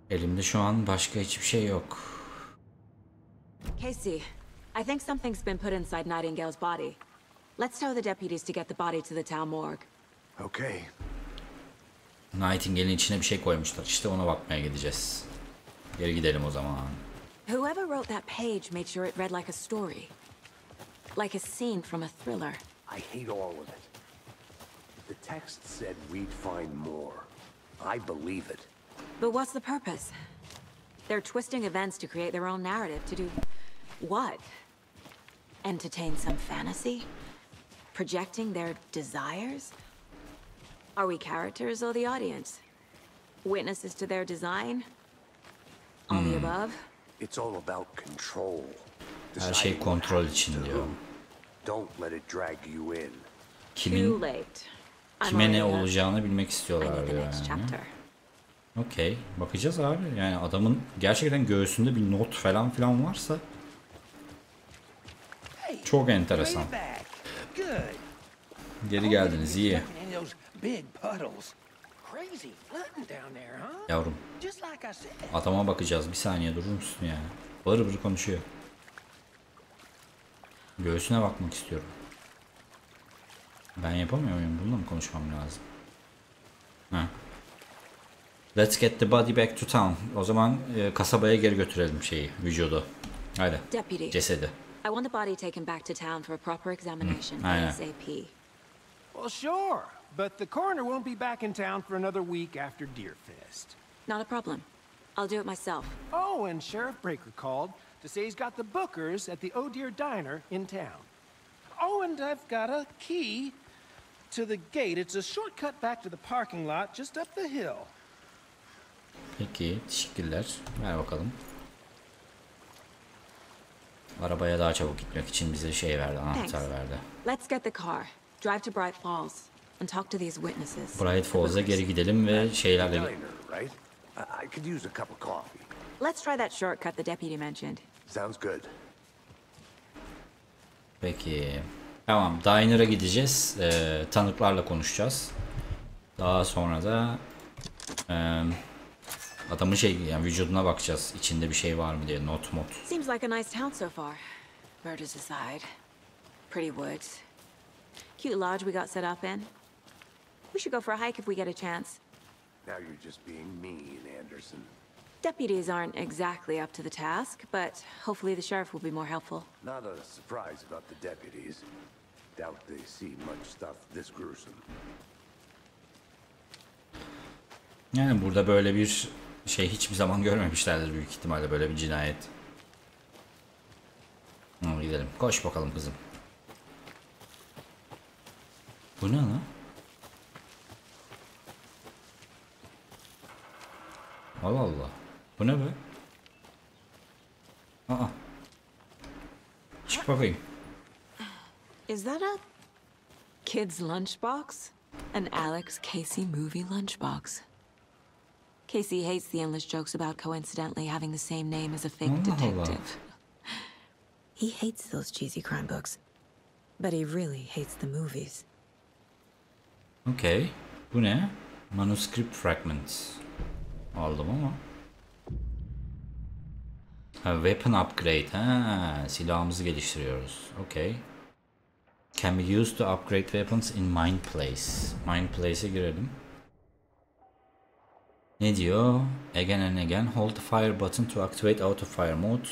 Elimde şu an başka hiçbir şey yok. Casey, I think something's been put inside Nightingale's body. Let's tell the deputies to get the body to the town morgue. Okay. Nightingale'in içine bir şey koymuşlar. İşte ona bakmaya gideceğiz. Geri gidelim o zaman. Whoever wrote that page made sure it read like a story. Like a scene from a thriller. I hate all of it. The text said we'd find more. I believe it. But what's the purpose? They're twisting events to create their own narrative to do what? Entertain some fantasy? Projecting their desires? Are we characters or the audience? Witnesses to their design? All the above? It's all about control. Her şey kontrol için diyor. Don't let it drag you in. Too Kimin late. I'm kime ne already hooked. olacağını bilmek I istiyorlar need the diyor next yani. chapter. Okey. Bakacağız abi. Yani adamın gerçekten göğsünde bir not falan filan varsa çok enteresan. Geri geldiniz iyi. Yavrum. Adama bakacağız. Bir saniye durur musun ya? Bır bır konuşuyor. Göğsüne bakmak istiyorum. Ben yapamıyor muyum? Bununla mı konuşmam lazım? Ha. Let's get the body back to town. O zaman kasabaya geri götürelim şeyi, vücudu. Haydi. Deputy. Cesedi. I want the body taken back to town for a proper examination aynen. ASAP. Well, sure. But the coroner won't be back in town for another week after Deerfest. Not a problem. I'll do it myself. Oh, and Sheriff Breaker called to say he's got the bookers at the Oh Deer Diner in town. Oh, and I've got a key to the gate. It's a shortcut back to the parking lot just up the hill. Peki, teşekkürler. Ver bakalım. Arabaya daha çabuk gitmek için bize şey verdi, anahtar verdi. Let's get the car. Drive to Bright Falls and talk to these witnesses. Bright Falls'a geri gidelim ve şeylerle... Diner, right? I could use a cup of coffee. Let's try that shortcut the deputy mentioned. Sounds good. Peki. Tamam, Diner'a gideceğiz. Tanıklarla konuşacağız. Daha sonra da... adamın yani vücuduna bakacağız. İçinde bir şey var mı diye, not mod. Seems like a nice town so far. Murders aside. Pretty woods. Cute lodge we got set up in. We should go for a hike if we get a chance. Now you're just being mean, Anderson. Deputies aren't exactly up to the task, but hopefully the sheriff will be more helpful. Not a surprise about the deputies. Doubt they see much stuff this gruesome. Yani burada böyle bir şey hiçbir zaman görmemişlerdir büyük ihtimalle, böyle bir cinayet. Gidelim. Koş bakalım kızım. Bu ne lan? Allah Allah. Bu ne be? Aa. Çık bakayım. Is that a kid's lunchbox? An Alex Casey movie lunchbox. Casey hates the endless jokes about coincidentally having the same name as a fake detective. He hates those cheesy crime books. But he really hates the movies. Okay. Bu ne? Manuscript fragments. Aldım ama. Ha, weapon upgrade. Ha, silahımızı geliştiriyoruz. Okay. Can be used to upgrade weapons in Mind Place. Mind Place'e girelim. Ne diyor? Again and again, hold the fire button to activate auto fire mode.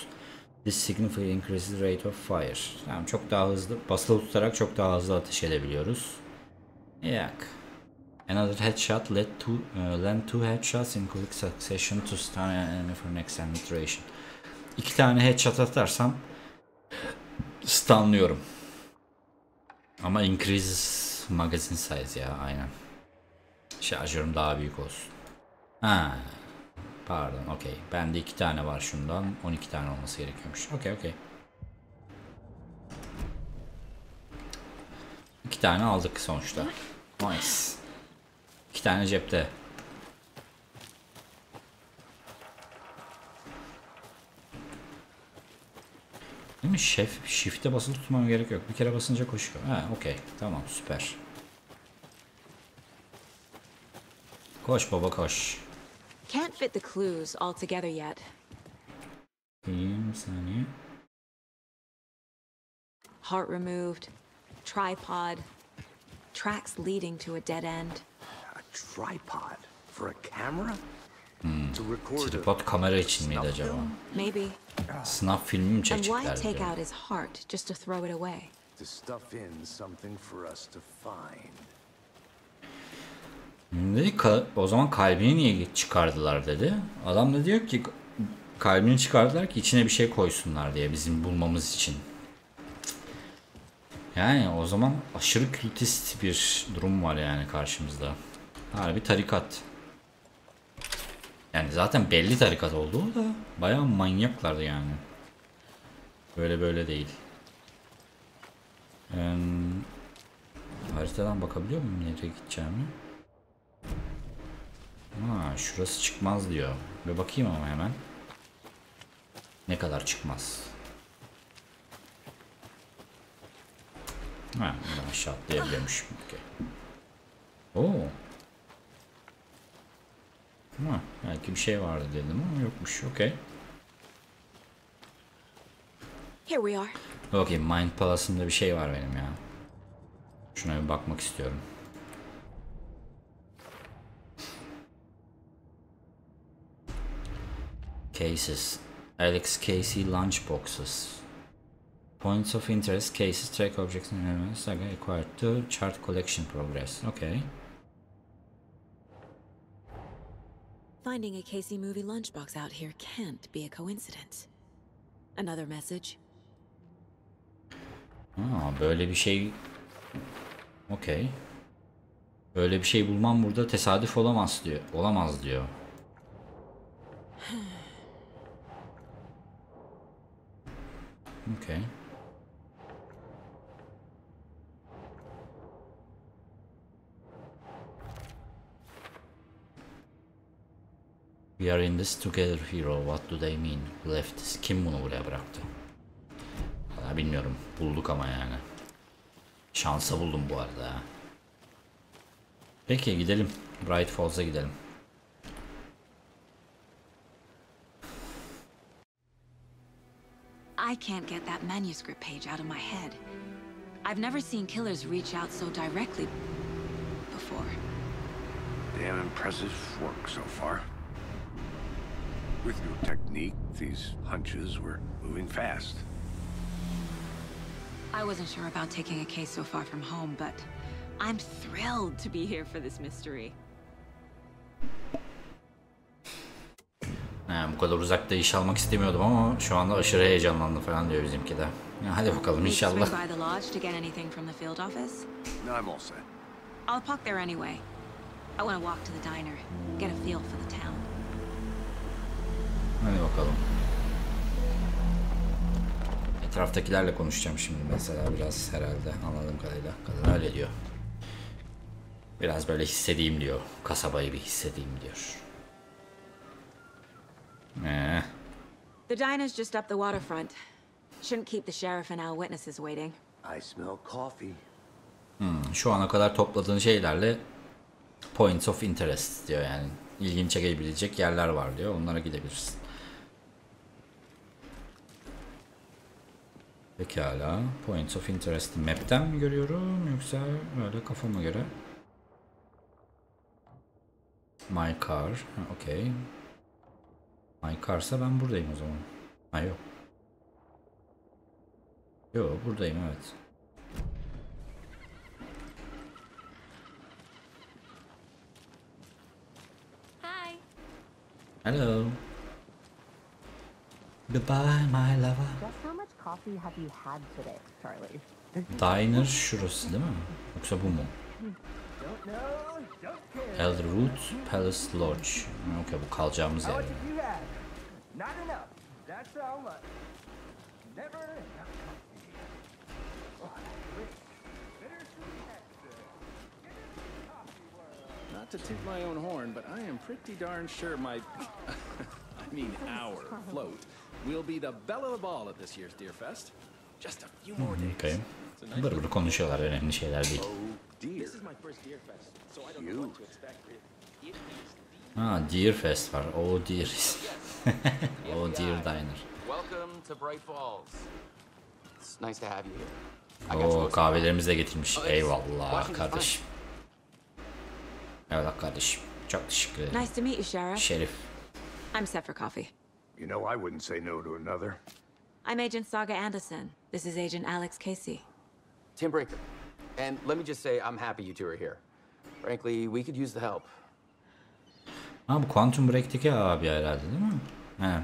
This significantly increases the rate of fire. Yani çok daha hızlı, basılı tutarak çok daha hızlı ateş edebiliyoruz. Yak. Another headshot land two headshots in quick succession to stun an enemy for next penetration. 2 tane headshot atarsam stunlıyorum. Ama increases magazine size ya, aynen. Şarjörüm daha büyük olsun. Ha, pardon, okey. Bende 2 tane var şundan. 12 tane olması gerekiyormuş. Okey. 2 tane aldık sonuçta. Nice. 2 tane cepte. Değil mi? Shift'e basılı tutmama gerek yok. Bir kere basınca koşuyor. Ha, okey. Tamam, süper. Koş baba koş. Can't fit the clues all together yet. Bir saniye. Heart removed, tripod, tracks leading to a dead end. A tripod for a camera? To record Tripod kamera için miydi acaba? Maybe. Sınav filmi mi And why çekeceklerdi? take out his heart just to throw it away? to stuff in something for us to find. Dedi, o zaman kalbini niye çıkardılar dedi. Adam da diyor ki kalbini çıkardılar ki içine bir şey koysunlar diye bizim bulmamız için. Yani o zaman aşırı kültist bir durum var yani karşımızda. Harbi tarikat. Yani zaten belli tarikat olduğu da bayağı manyaklardı yani. Böyle değil. Haritadan bakabiliyor muyum nereye gideceğimi? Ha, şurası çıkmaz diyor. Bir bakayım ama hemen. Ne kadar çıkmaz? Ha, buradan aşağı atlayabiliyormuş. Okay. Oo. Ha, belki bir şey vardı dedim ama yokmuş. Okay. Here we are. Okey, Mind Palace'ında bir şey var benim ya. Şuna bir bakmak istiyorum. Cases. Alex Casey lunchboxes. Points of interest, cases, track objects and elements acquired to chart collection progress. Okay. Finding a Casey movie lunchbox out here can't be a coincidence. Another message. Aa, böyle bir şey. Okay. Böyle bir şey bulmam burada tesadüf olamaz diyor. Olamaz diyor. Okay. We are in this together, hero. What do they mean? Left. Kim bunu buraya bıraktı? Vallahi bilmiyorum. Bulduk ama yani. Şansa buldum bu arada. Peki gidelim. Bright Falls'a gidelim. I can't get that manuscript page out of my head. I've never seen killers reach out so directly before. Damn impressive work so far. With your technique, these hunches were moving fast. I wasn't sure about taking a case so far from home, but I'm thrilled to be here for this mystery. Bu kadar uzakta iş almak istemiyordum ama şu anda aşırı heyecanlandı falan diyor bizimki de. Ya hadi bakalım inşallah. Swing by the lodge to get anything from the field office? No, I'm all set. I'll park there anyway. I want to walk to the diner, get a feel for the town. Hadi bakalım. Etraftakilerle konuşacağım şimdi mesela biraz herhalde anladığım kadarıyla. Kadın öyle diyor. Biraz böyle hissedeyim diyor. Kasabayı bir hissedeyim diyor. The diner's just up the waterfront. Shouldn't keep the sheriff and our witnesses waiting. I smell coffee. Şu ana kadar topladığın şeylerle points of interest diyor yani. İlgini çekebilecek yerler var diyor. Onlara gidebilirsin. Pekala. Points of interest map'ten mi görüyorum yoksa öyle kafama göre? My car. Okay. My car'sa ben buradayım o zaman. Ha yok. Yok buradayım evet. Hi. Hello. Goodbye my lover. Just how much coffee have you had today, Charlie? Diner şurası değil mi? Yoksa bu mu? Elderwood Palace Lodge. Okay, bu kalacağımız yer. Not to toot my own horn, but I am pretty darn sure my, I mean our float will be the belle of the ball at this year's Deer Fest. Just a few more days. Okay. Bır konuşuyorlar, önemli şeyler değil. This is my first Deer Fest, so I don't know what to expect. It is Ha, Deer Fest var. Oh Deer. Oh Deer Diner. Welcome to Bright Falls. It's nice to have you here. Oo, kahvelerimizi de getirmiş. Eyvallah kardeşim. Eyvallah kardeşim. Çok teşekkür ederim. Nice to meet you, Sheriff. Şerif. I'm set for coffee. You know I wouldn't say no to another. I'm Agent Saga Anderson. This is Agent Alex Casey. Tim Breaker. And let me just say I'm happy you two are here. Frankly, we could use the help. Ha, bu Quantum Break'teki abi herhalde değil mi? He.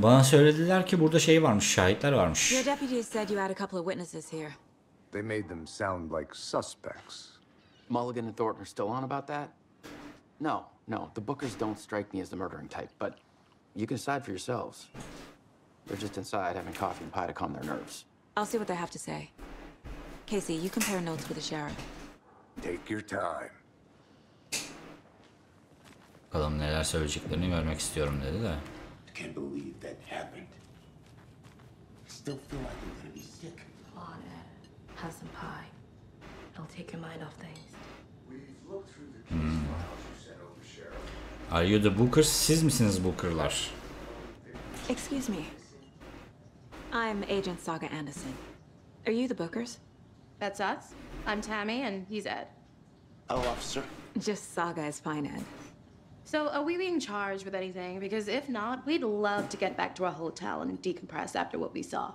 Bana söylediler ki burada şey varmış, şahitler varmış. Your deputies said you had a couple of witnesses here. They made them sound like suspects. Mulligan and Thornton are still on about that? No. The Bookers don't strike me as the murdering type, but you can decide for yourselves. They're just inside having coffee and pie to calm their nerves. I'll see what they have to say. Casey, you compare notes with the sheriff. Take your time. Bakalım neler söyleyeceklerini görmek istiyorum dedi de. I can't believe that happened. I still feel like I'm gonna be sick. Come on, Ed. Have some pie. It'll take your mind off things. We've looked through the case files you sent over, Sheriff. Are you the Bookers? Siz misiniz Booker'lar? Excuse me. I'm Agent Saga Anderson. Are you the Bookers? That's us. I'm Tammy, and he's Ed. Oh, officer. Just Saga is fine, Ed. So, are we being charged with anything? Because if not, we'd love to get back to our hotel and decompress after what we saw.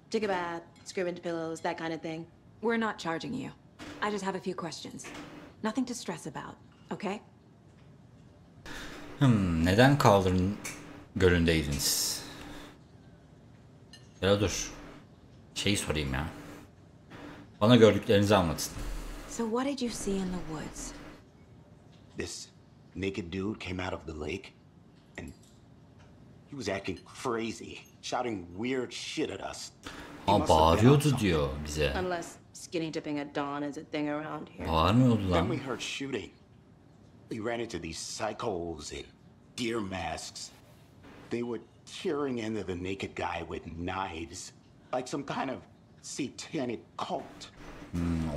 Take a bath, scream into pillows, that kind of thing. We're not charging you. I just have a few questions. Nothing to stress about, okay? Neden Cauldron Gölü'ndeydiniz? Ya dur. Şeyi sorayım ya. Bana gördüklerinizi anlatın. So what did you see in the woods? This naked dude came out of the lake, and he was acting crazy, shouting weird shit at us. Bağırıyordu diyor bize. Unless skinny dipping at dawn is a thing around here. Bağırmıyordu lan. Then we heard shooting. We ran into these psychos in deer masks. They were tearing into the naked guy with knives, like some kind of satanic cult.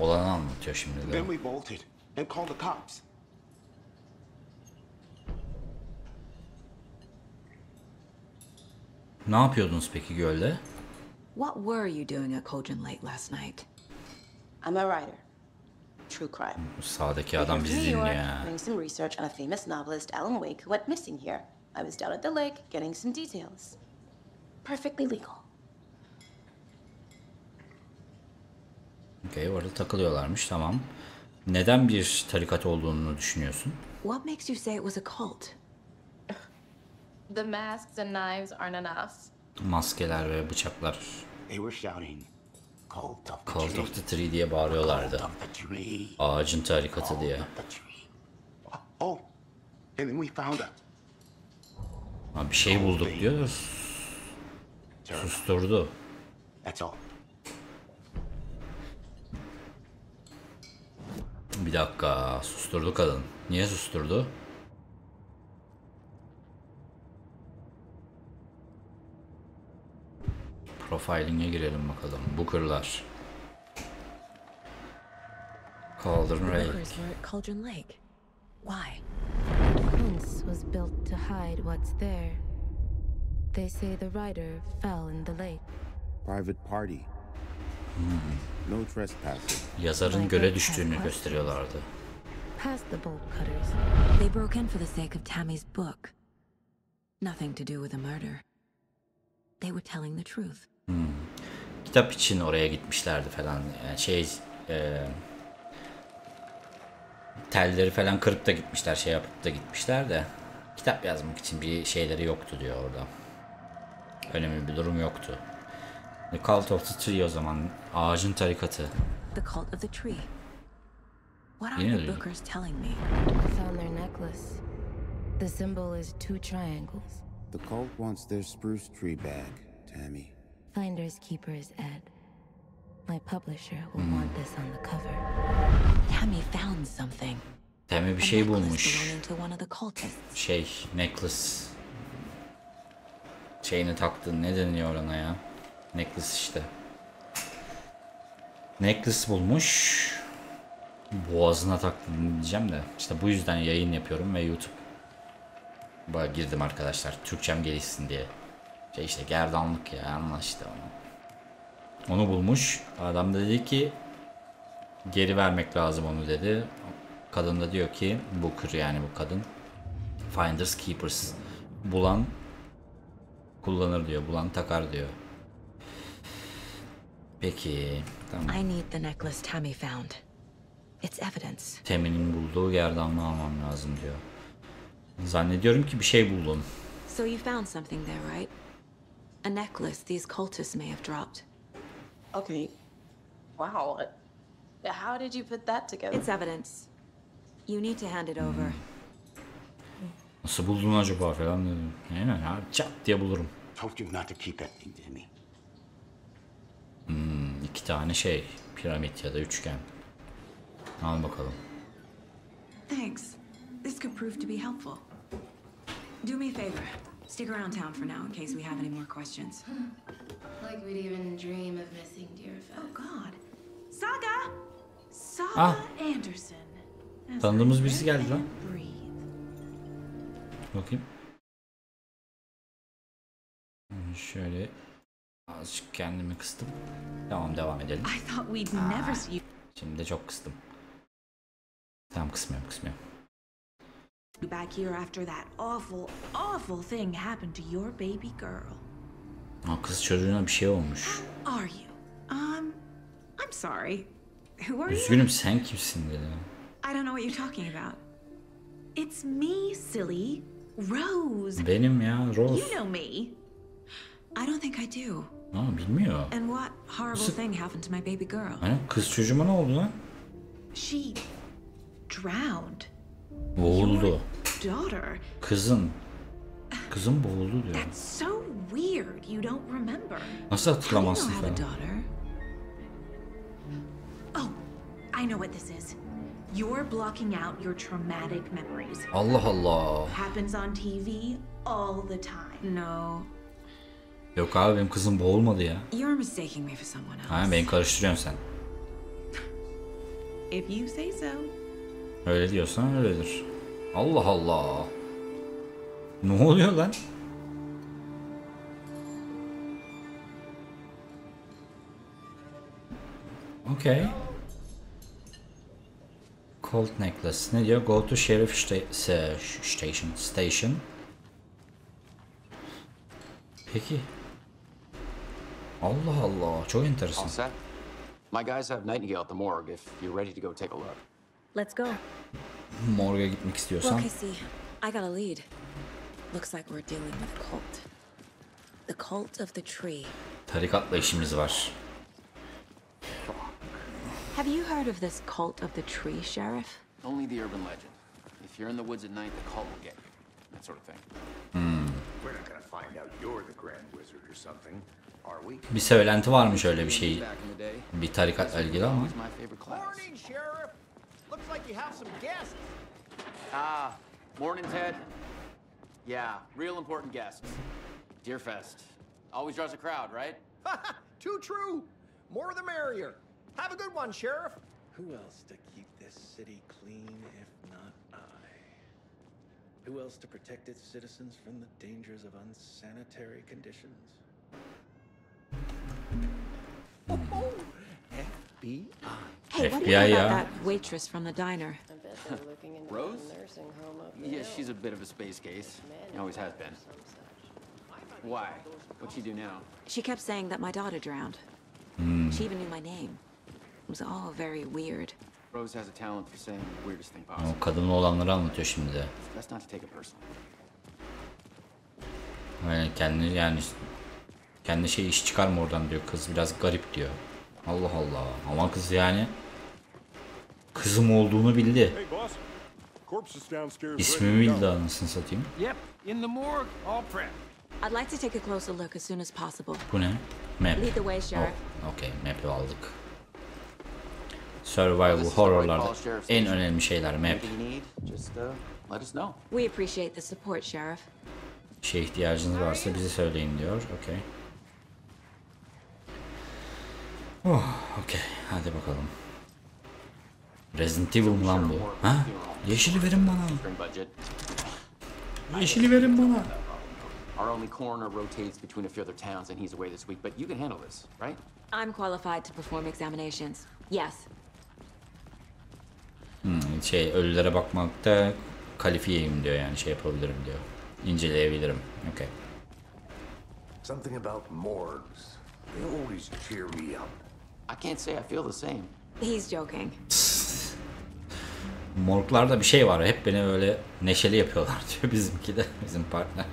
Olanı anlatıyor şimdi de. Then we bolted and called the cops. Ne yapıyordunuz peki gölde? What were you doing at Cauldron Lake last night? I'm a writer. True crime. Bu sağdaki adam bizi New dinliyor York, ya. doing some research on a famous novelist, Alan Wake, who went missing here. I was down at the lake getting some details. Perfectly legal. Okay, orada takılıyorlarmış, tamam. Neden bir tarikat olduğunu düşünüyorsun? What makes you say it was a cult? The masks and knives aren't enough. Maskeler ve bıçaklar. They were shouting, "Cult of the Cult tree. of the Tree diye bağırıyorlardı. Cult of the tree. Ağacın tarikatı Cult diye. of the tree." Oh, and then we found it. Ha, bir şey bulduk diyor. Susturdu. That's all. Bir dakika, susturdu kadın. Niye susturdu? Profiling'e girelim bakalım. Booker'lar. Cauldron Lake. Bookers were at Cauldron Lake. Why? Once was built to hide what's there. They say the rider fell in the lake. Private party. No trespassing. Yazarın göle düştüğünü gösteriyorlardı. Past the bolt cutters. They broke in for the sake of Tammy's book. Nothing to do with a murder. They were telling the truth. Kitap için oraya gitmişlerdi falan. Yani telleri falan kırıp da gitmişler, şey yapıp da gitmişler de kitap yazmak için bir şeyleri yoktu diyor orada. Önemli bir durum yoktu. The Cult of the Tree o zaman. Ağacın tarikatı. The Cult of the Tree. What are Yine the duydum. Bookers telling me? I found their necklace. The symbol is 2 triangles. The cult wants their spruce tree back, Tammy. Finders keepers, Ed. My publisher will want this on the cover. Tammy found something. Tammy bir şey bulmuş. Belonging to one of the cultists. Necklace. Şeyini taktı. Ne deniyor ona ya? Necklace işte. Necklace bulmuş. boğazına taktım diyeceğim de işte bu yüzden yayın yapıyorum ve YouTube'a girdim arkadaşlar. Türkçem gelişsin diye. İşte gerdanlık ya, anla işte onu. Onu bulmuş. Adam da dedi ki geri vermek lazım onu dedi. Kadın da diyor ki Booker, yani bu kadın, Finders Keepers, bulan kullanır diyor, bulan takar diyor. Peki tamam. I need the necklace Tammy found. It's evidence. Tammy'nin bulduğu gerdanlığı almam lazım diyor. Zannediyorum ki bir şey buldum. So you found something there, right? A necklace these cultists may have dropped. Okay. Wow. How did you put that together? It's evidence. You need to hand it over. Nasıl buldun acaba falan dedim. Aynen ya, çat diye bulurum. Told you not to keep that thing, Tammy. 2 tane şey, piramit ya da üçgen. Al bakalım. Thanks. This could prove to be helpful. Do me a favor. Stick around town for now in case we have any more questions. Like we'd even dream of missing Deerfest. Oh God. Saga! Saga Ah. Anderson. Tanıdığımız birisi geldi lan. Bakayım. Şöyle azıcık kendimi kıstım. Tamam, devam edelim. I thought we'd never see you. Şimdi de çok kıstım. Tamam, kısmıyorum. Back here after that awful thing happened to your baby girl. Kız çocuğuna bir şey olmuş. Who are you? I'm sorry. Who are you? Üzgünüm, sen kimsin dedi. I don't know what you're talking about. It's me, silly. Rose. Benim ya, Rose. You know me. I don't think I do. Bilmiyor. And what horrible thing happened to my baby girl? Kız çocuğuma ne oldu lan? She drowned. Boğuldu. Daughter. Kızın boğuldu diyor. That's so weird. You don't remember. Nasıl hatırlamazsın I have falan? a daughter. Oh, I know what this is. You're blocking out your traumatic memories. Allah Allah. Happens on TV all the time. No. Yok abi, benim kızım boğulmadı ya. You're mistaking me for someone else. Ha, beni karıştırıyorsun sen. If you say so. Öyle diyorsan öyledir. Allah Allah. Ne oluyor lan? Okay. Cold necklace. Ne diyor? Go to sheriff station. Peki. Allah Allah. Çok enteresan. All set. My guys have Nightingale at the morgue if you're ready to go take a look. Let's go. Morga gitmek istiyorsan. Look, I see. I got a lead. Looks like we're dealing with a cult. The cult of the tree. Tarikatla işimiz var. Have you heard of this cult of the tree, Sheriff? Only the urban legend. If you're in the woods at night, the cult will get you. That sort of thing. We're not gonna find out you're the Grand Wizard or something, are we? Bir söylenti varmış öyle bir şey. Back in the day, Bir tarikatla ilgili ama. it's my favorite class. Morning, Sheriff. Looks like you have some guests. Morning, Ted. Yeah, real important guests. Deerfest. Always draws a crowd, right? Too true. More the merrier. Have a good one, Sheriff. Who else to keep this city clean if not I? Who else to protect its citizens from the dangers of unsanitary conditions? FBI. Hey, what do FBI, you think yeah. about that waitress from the diner? Rose? Yeah, she's a bit of a space case. Always has been. Why? What'd she do now? She kept saying that my daughter drowned. She even knew my name. It was all very weird. Rose has a talent for saying the weirdest thing possible. O kadın olanları anlatıyor şimdi de. Best not to take it personally. Kendi şey iş çıkarma oradan diyor. Kız biraz garip diyor. Allah Allah. Ama kız yani kızım olduğunu bildi. Hey boss, corpse is downstairs. İsmimi bildi, anasını satayım. Yep, in the morgue, all prepped. I'd like to take a closer look as soon as possible. Bu ne? Map. Lead the way, Sheriff. Okey, map'i aldık. Survival horror'larda en önemli şeyler map. Anything you need, just let us know. We appreciate the support, Sheriff. Bir şeye ihtiyacınız varsa bize söyleyin diyor. Okey. Okey, hadi bakalım. Resident Evil mu lan bu? Ha? Yeşili verin bana. Yeşili verin bana. Our only coroner rotates between a few other towns and he's away this week, but you can handle this, right? I'm qualified to perform examinations. Yes. Ölülere bakmakta kalifiyeyim diyor, yani şey yapabilirim diyor. İnceleyebilirim. Okay. Something about morgues. They always cheer me up. I can't say I feel the same. He's joking. Morglarda bir şey var. Hep beni öyle neşeli yapıyorlar diyor bizimki de. Bizim partner.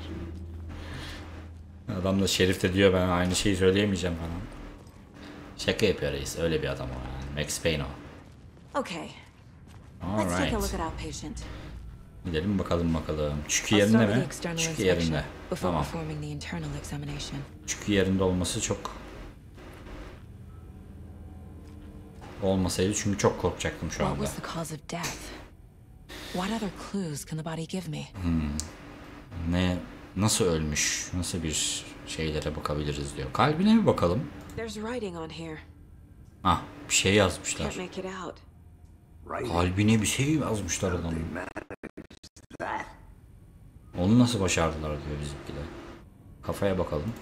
Adam da Şerif de diyor ben aynı şeyi söyleyemeyeceğim falan. Şaka yapıyor reis. Öyle bir adam o yani. Max Payne o. Okay. Let's take a look at our patient. Gidelim bakalım. Çükü yerinde mi? Çükü yerinde. Tamam. Çükü yerinde olması çok... Olmasaydı çünkü çok korkacaktım şu anda. Nasıl ölmüş? Nasıl bir şeylere bakabiliriz diyor. Kalbine bir bakalım. Ah, bir şey yazmışlar. Kalbine bir şey yazmışlar adamın. Onu nasıl başardılar diyor bizimkiler. Kafaya bakalım.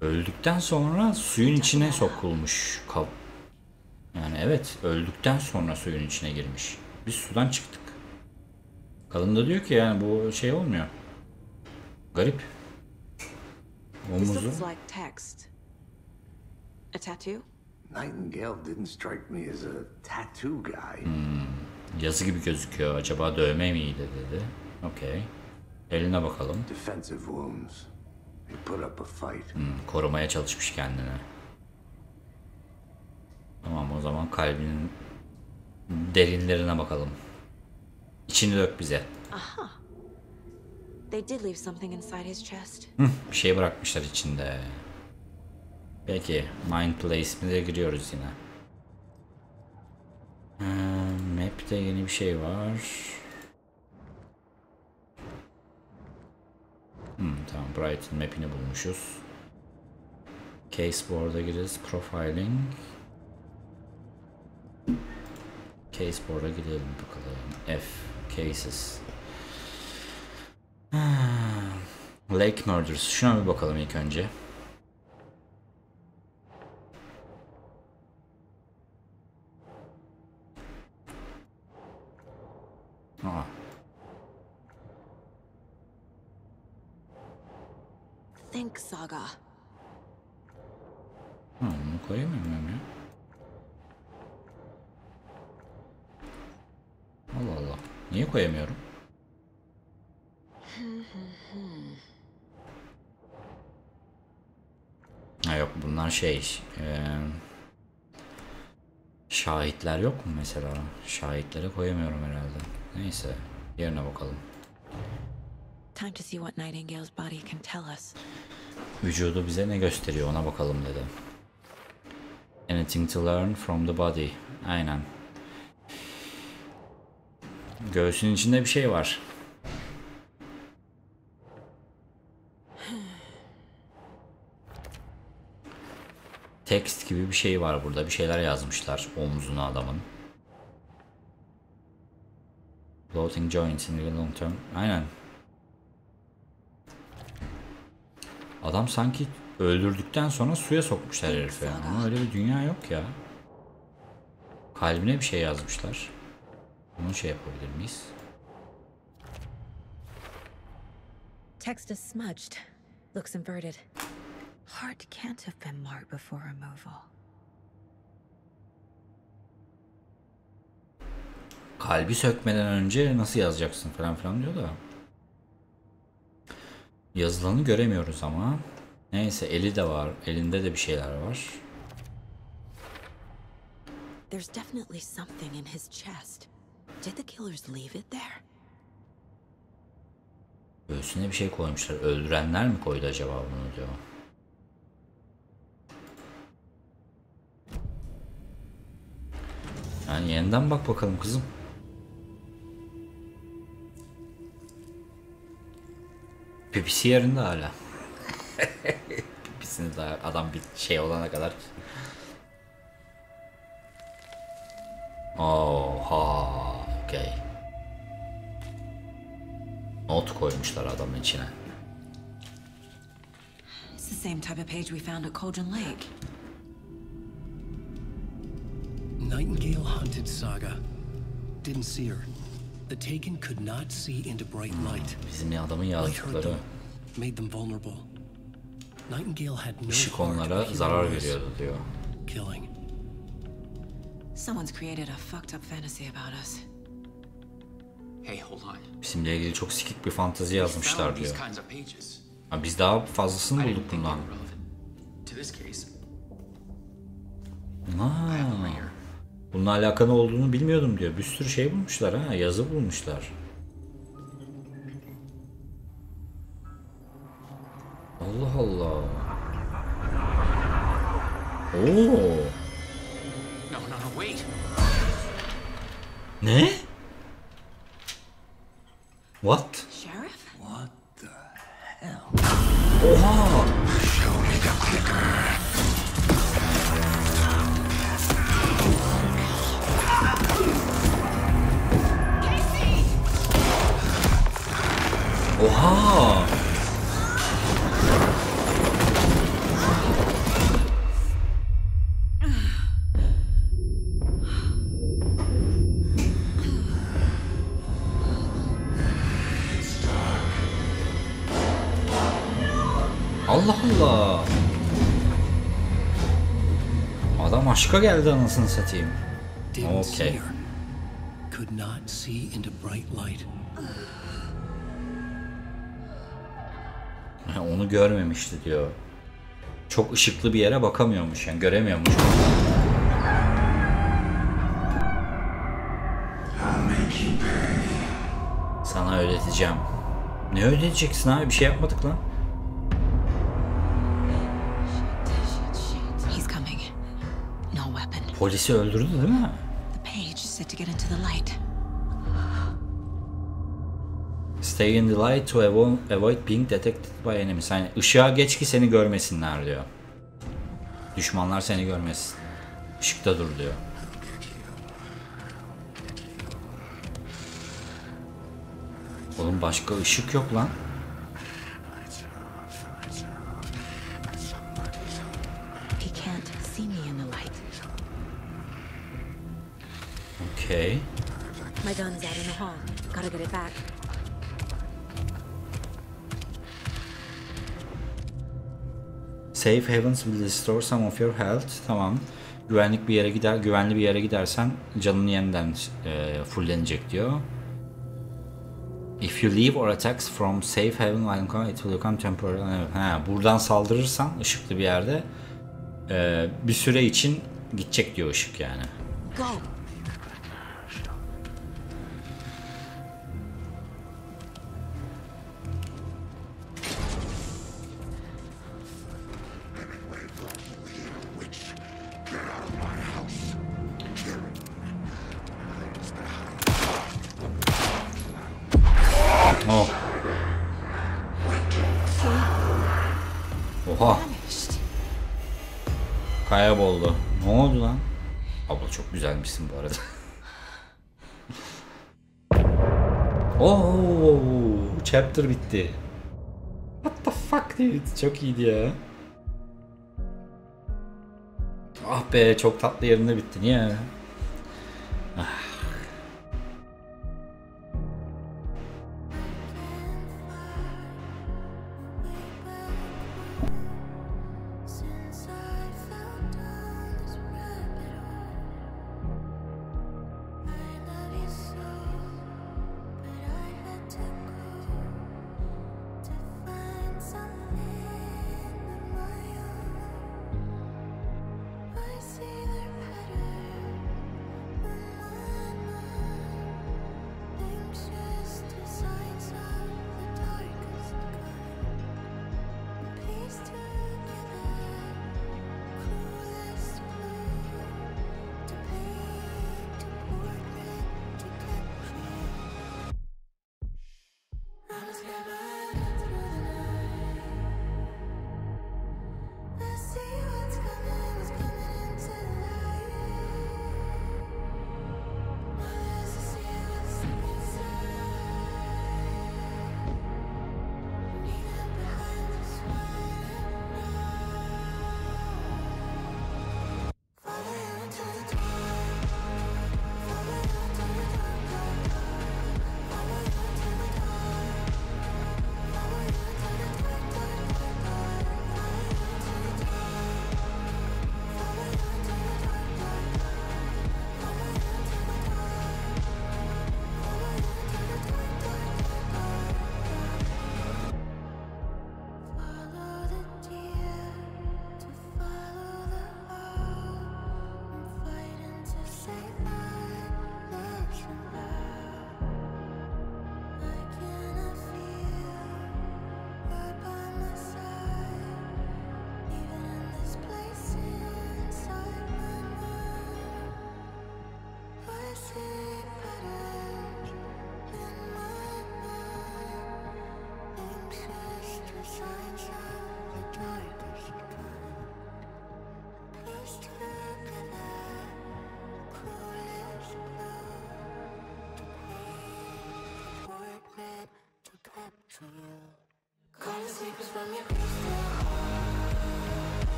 Öldükten sonra suyun içine sokulmuş. Yani evet, öldükten sonra suyun içine girmiş. Biz sudan çıktık. Kadın da diyor ki yani bu şey olmuyor. Garip. Omuzu. Nightingale didn't strike me as a tattoo guy. Yazı gibi gözüküyor. Acaba dövme miydi dedi. Okay. Eline bakalım. Defensive wounds. He put up a fight. Korumaya çalışmış kendini. Tamam, o zaman kalbinin derinlerine bakalım. İçini dök bize. Aha. They did leave something inside his chest. Bir şey bırakmışlar içinde. Peki, Mind Place'e giriyoruz yine. Map'te yeni bir şey var. Tamam, Brighton map'ini bulmuşuz. Case board'a gireriz. Profiling. Case board'a gidelim bakalım. F. Cases. Lake Murders. Şuna bir bakalım ilk önce. Think Saga. Bunu koyamıyorum ya. Allah Allah. Niye koyamıyorum? Ha yok, bunlar şey. Şahitler yok mu mesela? Şahitlere koyamıyorum herhalde. Neyse, yerine bakalım. Time to see what Nightingale's body can tell us. Vücudu bize ne gösteriyor ona bakalım dedi. Anything to learn from the body. Aynen. Göğsünün içinde bir şey var. Text gibi bir şey var burada. Bir şeyler yazmışlar omzuna adamın. Floating joints in the long term. Aynen. Adam sanki öldürdükten sonra suya sokmuşlar herifi. Ama öyle bir dünya yok ya. Kalbine bir şey yazmışlar. Bunu şey yapabilir miyiz? Text is smudged. Looks inverted. Heart can't have been marked before removal. Kalbi sökmeden önce nasıl yazacaksın falan filan diyor da. Yazılanı göremiyoruz ama. Neyse, eli de var. Elinde de bir şeyler var. There's definitely something in his chest. Did the killers leave it there? Göğsüne bir şey koymuşlar. Öldürenler mi koydu acaba bunu diyor. Yani yeniden bak bakalım kızım. Pipisi yerinde hala. Pipisini de adam bir şey olana kadar Oha, okey. Not koymuşlar adamın içine. It's the same type of page we found at Cauldron Lake. Nightingale hunted Saga. Didn't see her. The Taken could not see into bright light. Bizim adamın Light hurt yazdıkları. them, made them vulnerable. Nightingale had no Işık heart onlara of zarar human veriyordu diyor. killing. Someone's created a fucked up fantasy about us. Hey, hold on. Bizimle ilgili çok sikik bir fantezi yazmışlar Found these diyor. kinds of pages. Ha, biz daha fazlasını bulduk bundan. To this case. Bununla alakalı olduğunu bilmiyordum diyor. Bir sürü şey bulmuşlar ha. Yazı bulmuşlar. Allah Allah. Oo. No, wait. Ne? What? Sheriff? What the hell? Oha! Show me the clicker. Oha! Allah Allah! Adam aşka geldi anasını satayım. Didn't see Okay. her. Could not see into bright light. Onu görmemişti diyor. Çok ışıklı bir yere bakamıyormuş yani göremiyormuş. Sana ödeteceğim. Ne ödeteceksin abi? Bir şey yapmadık lan. He's coming. No weapon. Polisi öldürdü değil mi? The page said to get into the light. Stay in the light to avoid being detected by enemies. Yani ışığa geç ki seni görmesinler diyor. Düşmanlar seni görmesin. Işıkta dur diyor. Oğlum başka ışık yok lan. He can't see me in the light. Okay. My gun's out in the hall. Gotta get it back. Safe havens will restore some of your health. Tamam. Güvenli bir yere gidersen canın yeniden fullenecek diyor. If you leave or attacks from safe haven, it will become temporary. Ha, buradan saldırırsan ışıklı bir yerde bir süre için gidecek diyor ışık yani. Go. Oh. Oha. Kayboldu. Ne oldu lan? Abla çok güzelmişsin bu arada. Oh, chapter bitti. What the fuck dude? Çok iyiydi ya. Ah be, çok tatlı yerinde bitti. Niye? Ah.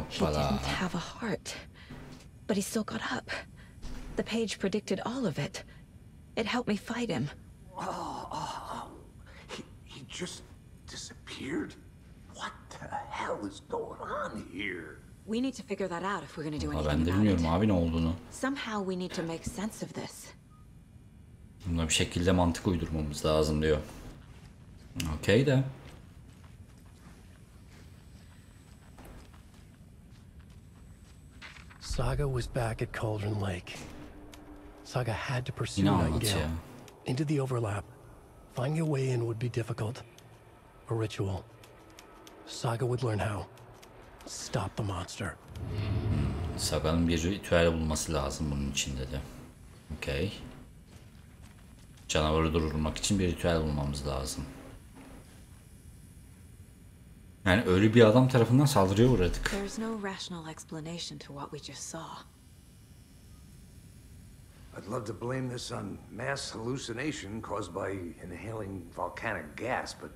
He didn't have a heart, but he still got up. The page predicted all of it. It helped me fight him. He just disappeared? What the hell is going on here? We need to figure that out if we're going to do Ben anything de about bilmiyorum it. abi ne olduğunu. Somehow we need to make sense of this. Buna bir şekilde mantık uydurmamız lazım diyor. Okey de. Saga was back at Cauldron Lake. Saga had to pursue Yine anlat Nightingale ya. into the overlap. Finding a way in would be difficult. A ritual. Saga would learn how. Stop the monster. Saga'nın bir ritüel bulması lazım bunun için dedi. Okey. Canavarı durdurmak için bir ritüel bulmamız lazım. Yani ölü bir adam tarafından saldırıya uğradık. There's no rational explanation to what we just saw. I'd love to blame this on mass hallucination caused by inhaling volcanic gas, but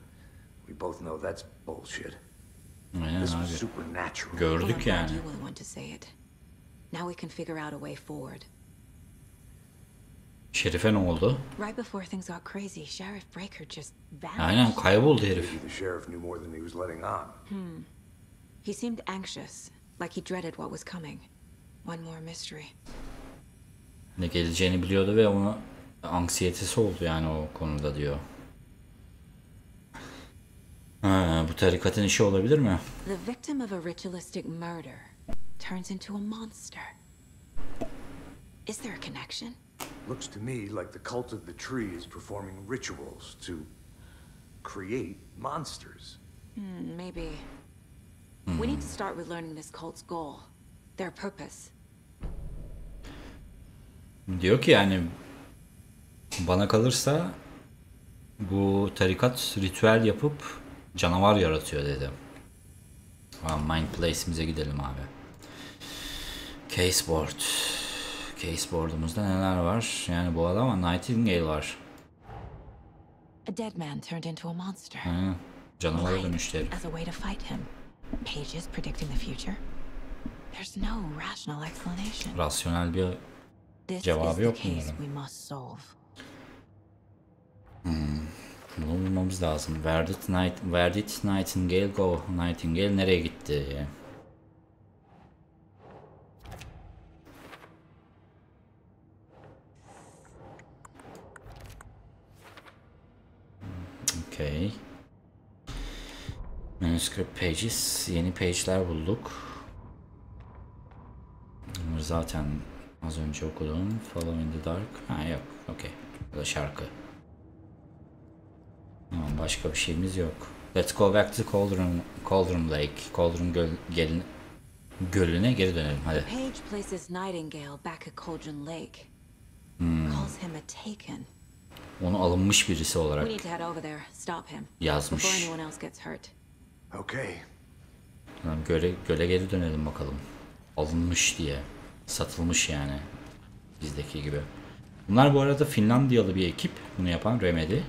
we both know that's bullshit. Aynen This was abi. supernatural. Gördük Well, I'm glad yani. you were the one to say it. Now we can figure out a way forward. Şerife ne oldu? Right before things got crazy, Sheriff Breaker just vanished. Aynen kayboldu herif. Maybe the sheriff knew more than he was letting on. He seemed anxious, like he dreaded what was coming. One more mystery. Ne geleceğini biliyordu ve ona anksiyetesi oldu yani o konuda diyor. Ha, bu tarikatın işi olabilir mi? The victim of a ritualistic murder turns into a monster. Is there a connection? Looks to me like the cult of the tree is performing rituals to create monsters. Maybe. We need to start with learning this cult's goal, their purpose. Diyor ki yani bana kalırsa bu tarikat ritüel yapıp canavar yaratıyor dedi. Mind Place'imize gidelim abi. Caseboard. Caseboard'umuzda neler var? Yani bu adam ama Nightingale var. A dead man turned into a monster. Ha, canavara dönüştü herif. As a way to fight him. Pages predicting the future. There's no rational explanation. Rasyonel bir This cevabı is the yok case bunların. we must solve. Bunu bulmamız lazım. Where did Nightingale go? Nightingale nereye gitti? Okay. Manuscript pages. Yeni page'ler bulduk. Bunları zaten az önce okudum. Follow in the Dark. Ha yok. Okay. Bu da şarkı. Tamam, başka bir şeyimiz yok. Let's go back to Cauldron Lake. Cauldron gölüne geri dönelim. Hadi. The page places Nightingale back at Cauldron Lake. Calls him a Taken. Onu alınmış birisi olarak We need to head over there, stop him. yazmış. Before anyone else gets hurt. Okay. Tamam, göle geri dönelim bakalım. Alınmış diye. Satılmış yani. Bizdeki gibi. Bunlar bu arada Finlandiyalı bir ekip. Bunu yapan Remedy.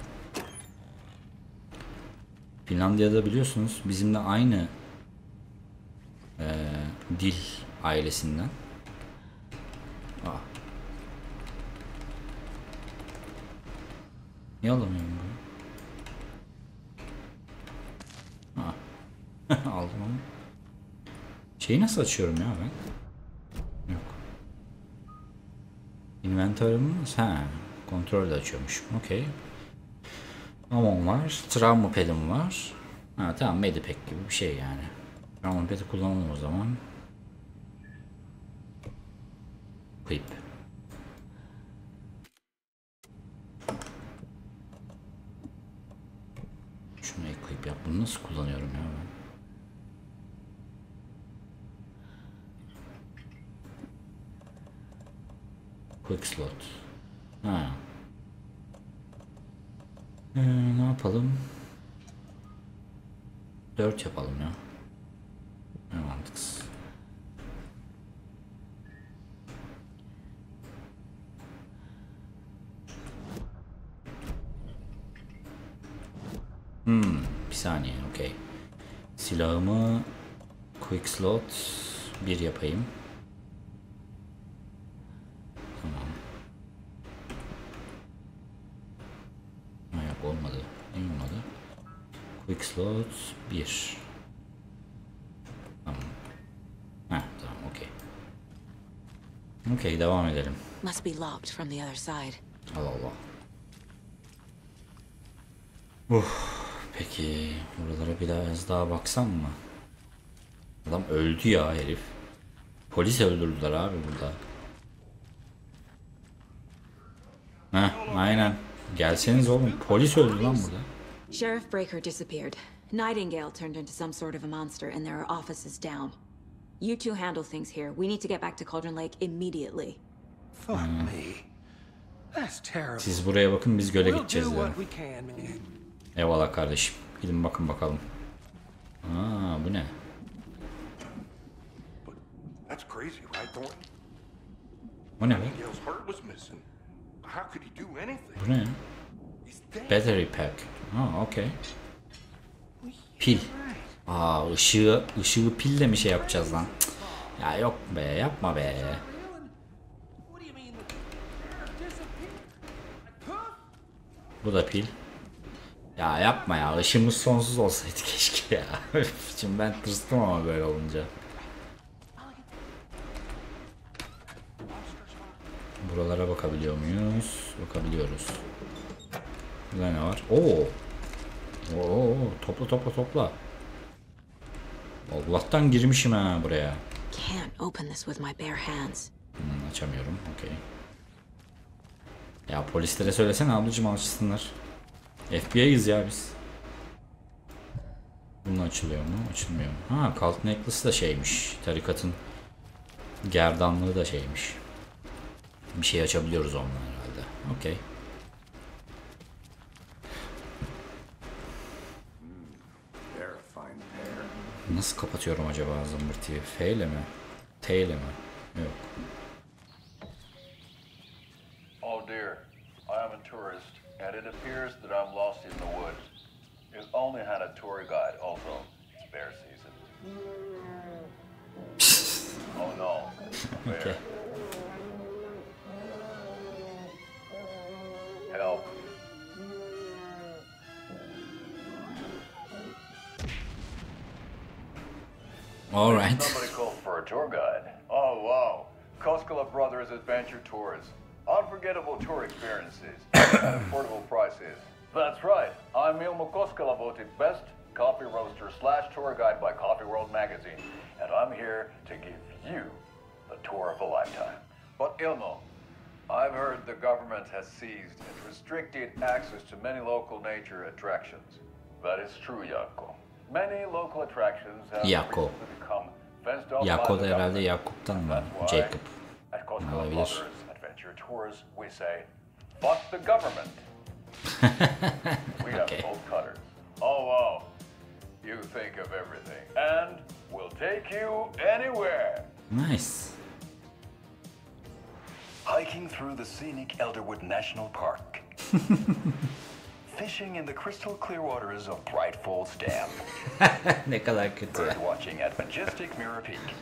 Finlandiya'da biliyorsunuz bizimle aynı dil ailesinden. Niye alamıyorum bunu? Ha. Aldım onu. Şeyi nasıl açıyorum ya ben? Yok. Inventörümüz kontrol açıyormuş. Okey. Amon var. Travma pedim var. Ha tamam, Medipack gibi bir şey yani. Travma pedi kullanalım o zaman. Equip. Şunu equip yap. Bunu nasıl kullanıyorum ya ben? Quick slot. Ha. Ne yapalım? 4 yapalım ya. Ne mantıksız. Bir saniye, okey. Silahımı quick slot 1 yapayım. Tamam. Yok, olmadı. Ne olmadı? Quick slot 1. Tamam. Tamam, okey. Okey, devam edelim. Must be locked from the other side. Allah Allah. Peki buralara biraz daha baksam mı? Adam öldü ya herif. Polis öldürdüler abi burada. Aynen. Gelseniz oğlum, polis öldü lan burada. Sheriff Breaker disappeared. Nightingale turned into some sort of a monster and there are offices down. You two handle things here. We need to get back to Cauldron Lake immediately. Fuck me. That's terrible. Siz buraya bakın, biz göle gideceğiz ya. Eyvallah kardeşim. Gidin bakın bakalım. Bu ne? That's crazy, right, Thornton? O ne be? Nightingale's heart was missing. How could he do anything? Bu ne? Battery pack. Okey. Pil. Işığı pille mi şey yapacağız lan? Cık. Ya yok be, yapma be. Bu da pil. Ya yapma ya, ışığımız sonsuz olsaydı keşke ya. Şimdi ben tırstım ama böyle olunca. Buralara bakabiliyor muyuz? Bakabiliyoruz. Burada ne var? Topla. Allah'tan girmişim buraya. Can't open this with my bare hands. Açamıyorum. Okey. Ya polislere söylesene ablacığım, açsınlar. FBI'yiz ya biz. Bunun açılıyor mu? Açılmıyor mu? Cult Necklace da şeymiş. Tarikatın gerdanlığı da şeymiş. Bir şey açabiliyoruz onunla herhalde. Okey. Nasıl kapatıyorum acaba zımbırtıyı? F ile mi? T ile mi? Yok. Oh dear, I am a tourist, and it appears that I'm lost in the woods. You only had a tour guide also. It's bear season. Oh no, bear. Okay. Help. All right. Somebody called for a tour guide. Oh wow, Koskela Brothers Adventure Tours. Unforgettable tour experiences at affordable prices. That's right. I'm Ilmo Koskela, voted best coffee roaster / tour guide by Coffee World magazine, and I'm here to give you the tour of a lifetime. But Ilmo, I've heard the government has seized and restricted access to many local nature attractions. That is true, Jaakko. Many local attractions have recently become fenced off by Jaakko the da herhalde government. Jakob'tan mı? That's why Jacob. At Koskela Olabilir. Brothers Adventure Tours, we say, fuck the government. We have both cutters. Oh wow, you think of everything, and we'll take you anywhere. Nice. Hiking through the scenic Elderwood National Park. Fishing in the crystal clear waters of Bright Falls Dam. Ne kadar kötü ya. Bird watching at majestic Mirror Peak.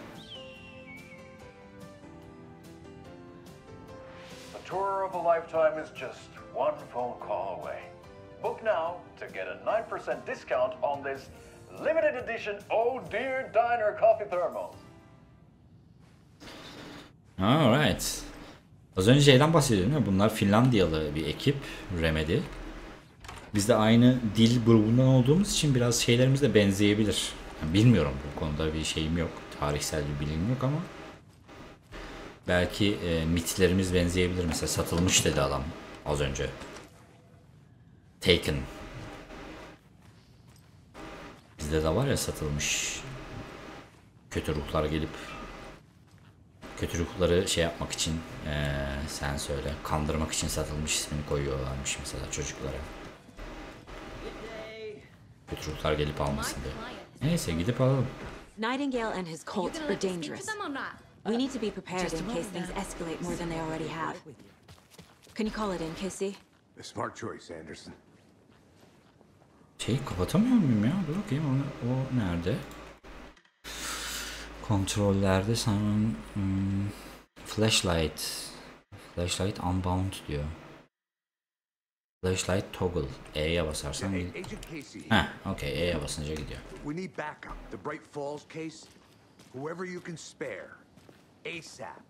A tour of a lifetime is just one phone call away. Book now to get a 9% discount on this limited edition Oh Dear Diner coffee thermos. Alright. Az önce şeyden bahsediyordum ya, bunlar Finlandiyalı bir ekip, Remedy. Biz de aynı dil grubundan olduğumuz için biraz şeylerimiz de benzeyebilir. Yani bilmiyorum, bu konuda bir şeyim yok. Tarihsel bir bilgim yok ama belki mitlerimiz benzeyebilir. Mesela satılmış dedi adam az önce. Taken. Bizde de var ya satılmış. Kötü ruhlar gelip kötü ruhları şey yapmak için sen söyle, kandırmak için satılmış ismini koyuyorlarmış mesela çocuklara. Kötü ruhlar gelip almasın diye. Neyse gidip alalım. Nightingale and his cult are dangerous. We need to be prepared in case things escalate more than they already have. Can you call it in, Casey? A smart choice, Anderson. Şeyi kapatamıyor muyum ya? Dur bakayım, o nerede? Kontrollerde sanırım flashlight unbound diyor. Flashlight toggle. E'ye basarsan okey, E'ye basınca gidiyor. We need backup. The Bright Falls case. Whoever you can spare. ASAP.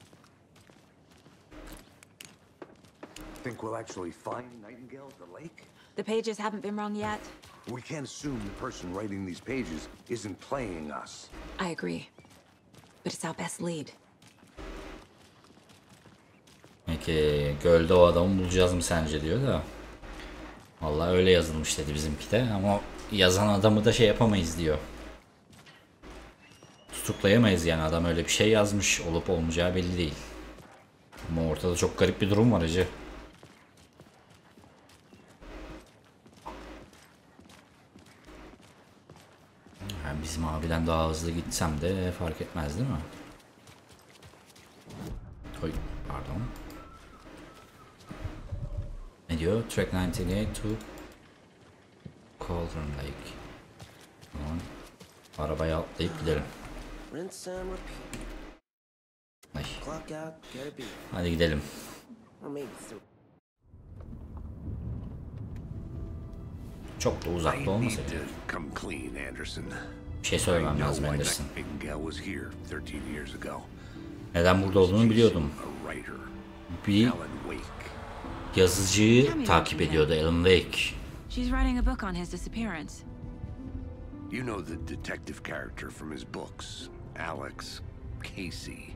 Think we'll actually find Nightingale at the lake? The pages haven't been wrong yet. We can't assume the person writing these pages isn't playing us. I agree. But it's our best lead. Peki gölde o adamı bulacağız mı sence diyor da. Vallahi öyle yazılmış dedi bizimki de ama yazan adamı da şey yapamayız diyor. Tutuklayamayız yani, adam öyle bir şey yazmış, olup olmayacağı belli değil. Ama ortada çok garip bir durum var hacı. Yani bizim abiden daha hızlı gitsem de fark etmez değil mi? Oy, pardon. Ne diyor? Track 98 to Cauldron Lake. Tamam. Arabaya atlayıp gidelim. Ay. Hadi gidelim. Çok da uzakta olmasa bile. Bir şey söylemem lazım Anderson. Neden burada olduğunu biliyordum. Bir yazıcıyı takip ediyordu, Alan Wake. She's writing a book on his disappearance. You know the detective character from his books, Alex Casey.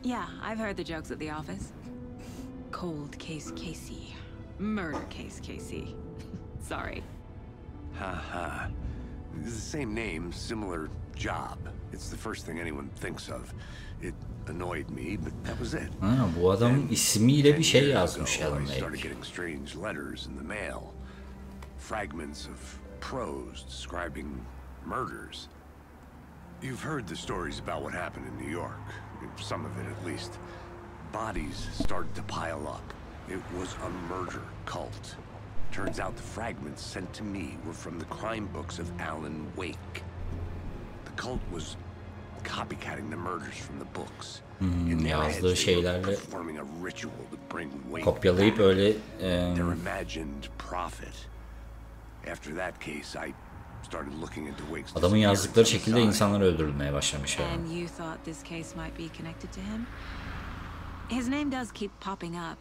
Yeah, I've heard the jokes at the office. Cold case Casey. Murder case Casey. Sorry. Ha. It's the same name, similar job. It's the first thing anyone thinks of. It annoyed me, but that was it. Ha, bu adam ismiyle bir şey yazmış Alan I started Wake. getting strange letters in the mail. Fragments of prose describing murders. You've heard the stories about what happened in New York. Some of it, at least. Bodies started to pile up. It was a murder cult. Turns out the fragments sent to me were from the crime books of Alan Wake. The cult was copycatting the murders from the books. Yazdığı şeylerle performing a ritual to bring Wake kopyalayıp öyle their imagined prophet. After that case, I started looking into Wake's adamın yazdıkları şekilde insanlar öldürülmeye başlamış ya. And you thought this case might be connected to him? His name does keep popping up.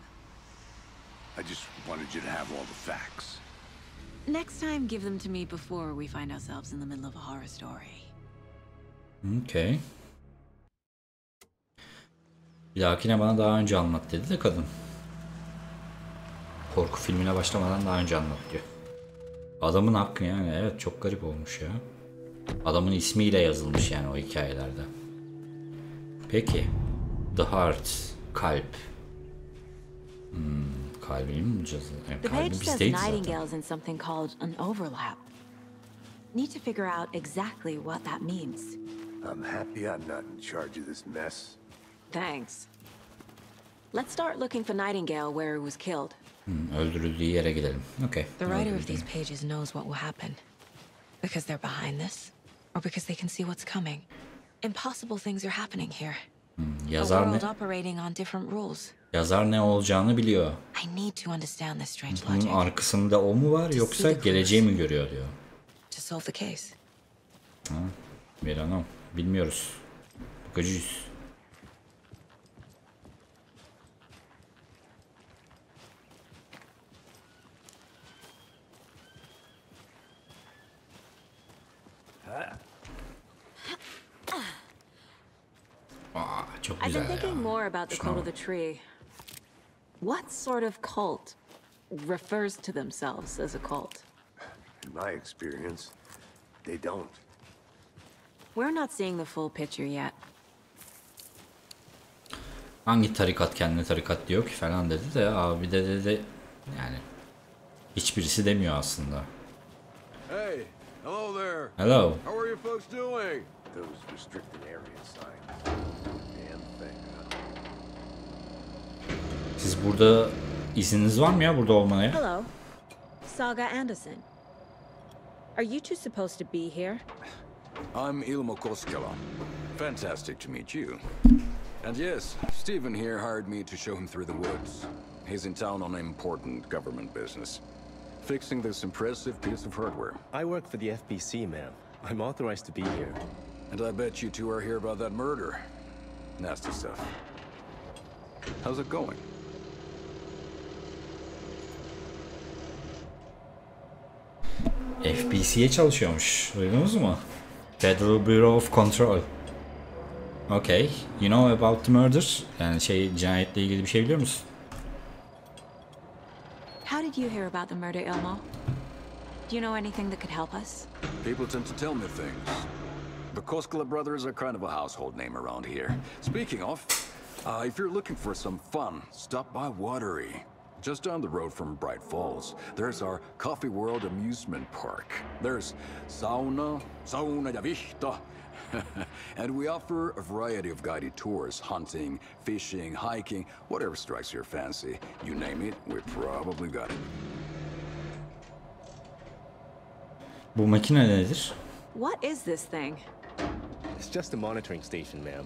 I just wanted you to have all the facts. Next time, give them to me before we find ourselves in the middle of a horror story. Okay. Bir dahakine bana daha önce anlat dedi de kadın. Korku filmine başlamadan daha önce anlat diyor. Adamın hakkı yani, evet, çok garip olmuş ya. Adamın ismiyle yazılmış yani o hikayelerde. Peki. The Heart, kalp. Kalbini mi bulacağız? Yani The page kalbi says bizdeydi zaten. Nightingale's in something called an overlap. Need to figure out exactly what that means. I'm happy I'm not in charge of this mess. Thanks. Let's start looking for Nightingale where he was killed. Öldürüldüğü yere gidelim. Okay. The writer of these pages knows what will happen. Because they're behind this, or because they can see what's coming. Impossible things are happening here. Yazar ne? Yazar ne olacağını biliyor. Bunun arkasında o mu var yoksa geleceği mi görüyor diyor. Ha, bilmiyoruz. Bakacağız. Çok I've güzel been thinking ya. more about the cult of the tree. What sort of cult refers to themselves as a cult? In my experience, they don't. We're not seeing the full picture yet. Hangi tarikat kendine tarikat diyor ki falan dedi de abi de dedi yani hiçbirisi demiyor aslında. Hey, hello there. Hello. How are you folks doing? Those restricted area signs. Damn thing. Siz burada izniniz var mı ya burada olmaya? Hello, Saga Anderson. Are you two supposed to be here? I'm Ilmo Koskela. Fantastic to meet you. And yes, Stephen here hired me to show him through the woods. He's in town on important government business, fixing this impressive piece of hardware. I work for the FBC, ma'am. I'm authorized to be here. And I bet you two are here about that murder. Nasty stuff. How's it going? FBC'ye çalışıyormuş. Duydunuz mu? Federal Bureau of Control. Okay. You know about the murder? Yani cinayetle ilgili bir şey biliyor musun? How did you hear about the murder, Ilmo? Do you know anything that could help us? People tend to tell me things. The Koskela brothers are kind of a household name around here. Speaking of, if you're looking for some fun, stop by Watery. Just down the road from Bright Falls, there's our Coffee World amusement park. There's sauna ja vihta. And we offer a variety of guided tours, hunting, fishing, hiking, whatever strikes your fancy. You name it, we probably got it. Bu makine nedir? What is this thing? It's just a monitoring station, ma'am.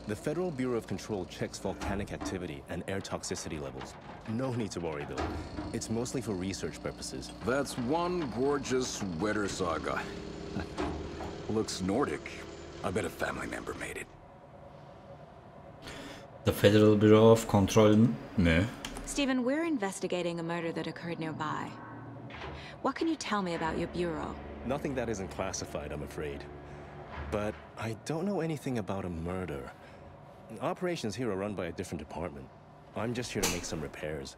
The Federal Bureau of Control checks volcanic activity and air toxicity levels. No need to worry, though. It's mostly for research purposes. That's one gorgeous sweater, Saga. Looks Nordic. I bet a family member made it. The Federal Bureau of Control mü? Stephen, we're investigating a murder that occurred nearby. What can you tell me about your bureau? Nothing that isn't classified, I'm afraid. But I don't know anything about a murder. Operations here are run by a different department. I'm just here to make some repairs.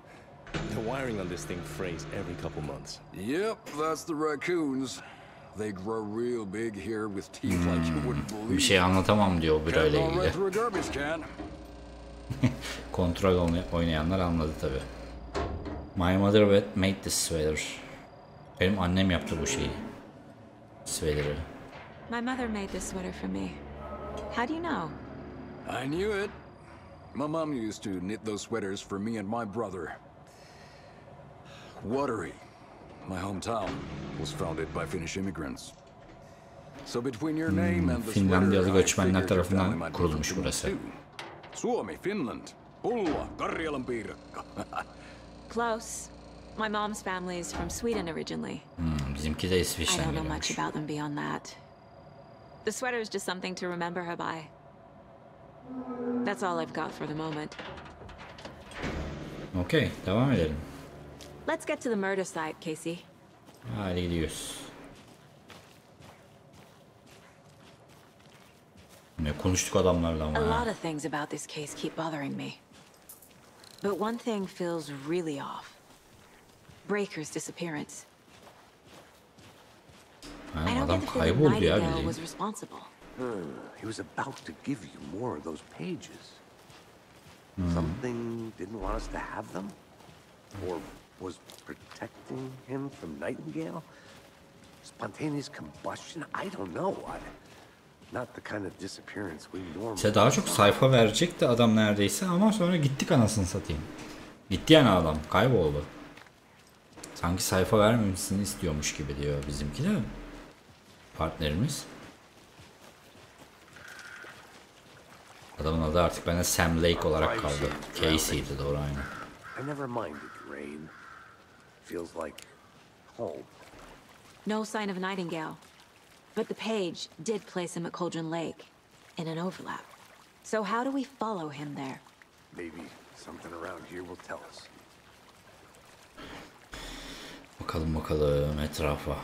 The wiring on this thing frays every couple months. Yep, that's the raccoons. They grow real big here with teeth like you wouldn't believe. Bir şey anlatamam diyor bu böyle ilgili. Right through a garbage can. Kontrol oynayanlar anladı tabi. My mother made this sweater. Benim annem yaptı bu şeyi. Sweater'ı. My mother made this sweater for me. How do you know? I knew it. My mom used to knit those sweaters for me and my brother. Watery, my hometown, was founded by Finnish immigrants. So between your name and the Finlandiyalı sweater, göçmenler tarafından kurulmuş burası. Suomi, Finland, Pulla, Karjalan piirakka. Close. My mom's family is from Sweden originally. Bizimki de İsviçre'den I don't know geliyormuş. much about them beyond that. The sweater is just something to remember her by. That's all I've got for the moment. Okay, devam edelim. Let's get to the murder site, Casey. Hadi gidiyoruz. Ne konuştuk adamlarla ama A ya. lot of things about this case keep bothering me. But one thing feels really off. Breaker's disappearance. I don't Adam get the feeling kayboldu ya Nightingale bildiğin. was responsible. He was about to give you more of those pages. Something didn't want us to have them? Or was protecting him from Nightingale? Spontaneous combustion? I don't know. Not the kind of disappearance we normally... Size daha çok sayfa verecekti adam neredeyse ama sonra gittik anasını satayım. Gitti yani adam, kayboldu. Sanki sayfa vermemesini istiyormuş gibi diyor bizimki de. Partnerimiz. Adamın adı artık bende Sam Lake olarak kaldı. Casey'di doğru aynı. I never minded rain. Feels like home. No sign of Nightingale. But the page did place him at Cauldron Lake in an overlap. So how do we follow him there? Maybe something around here will tell us. Bakalım etrafa.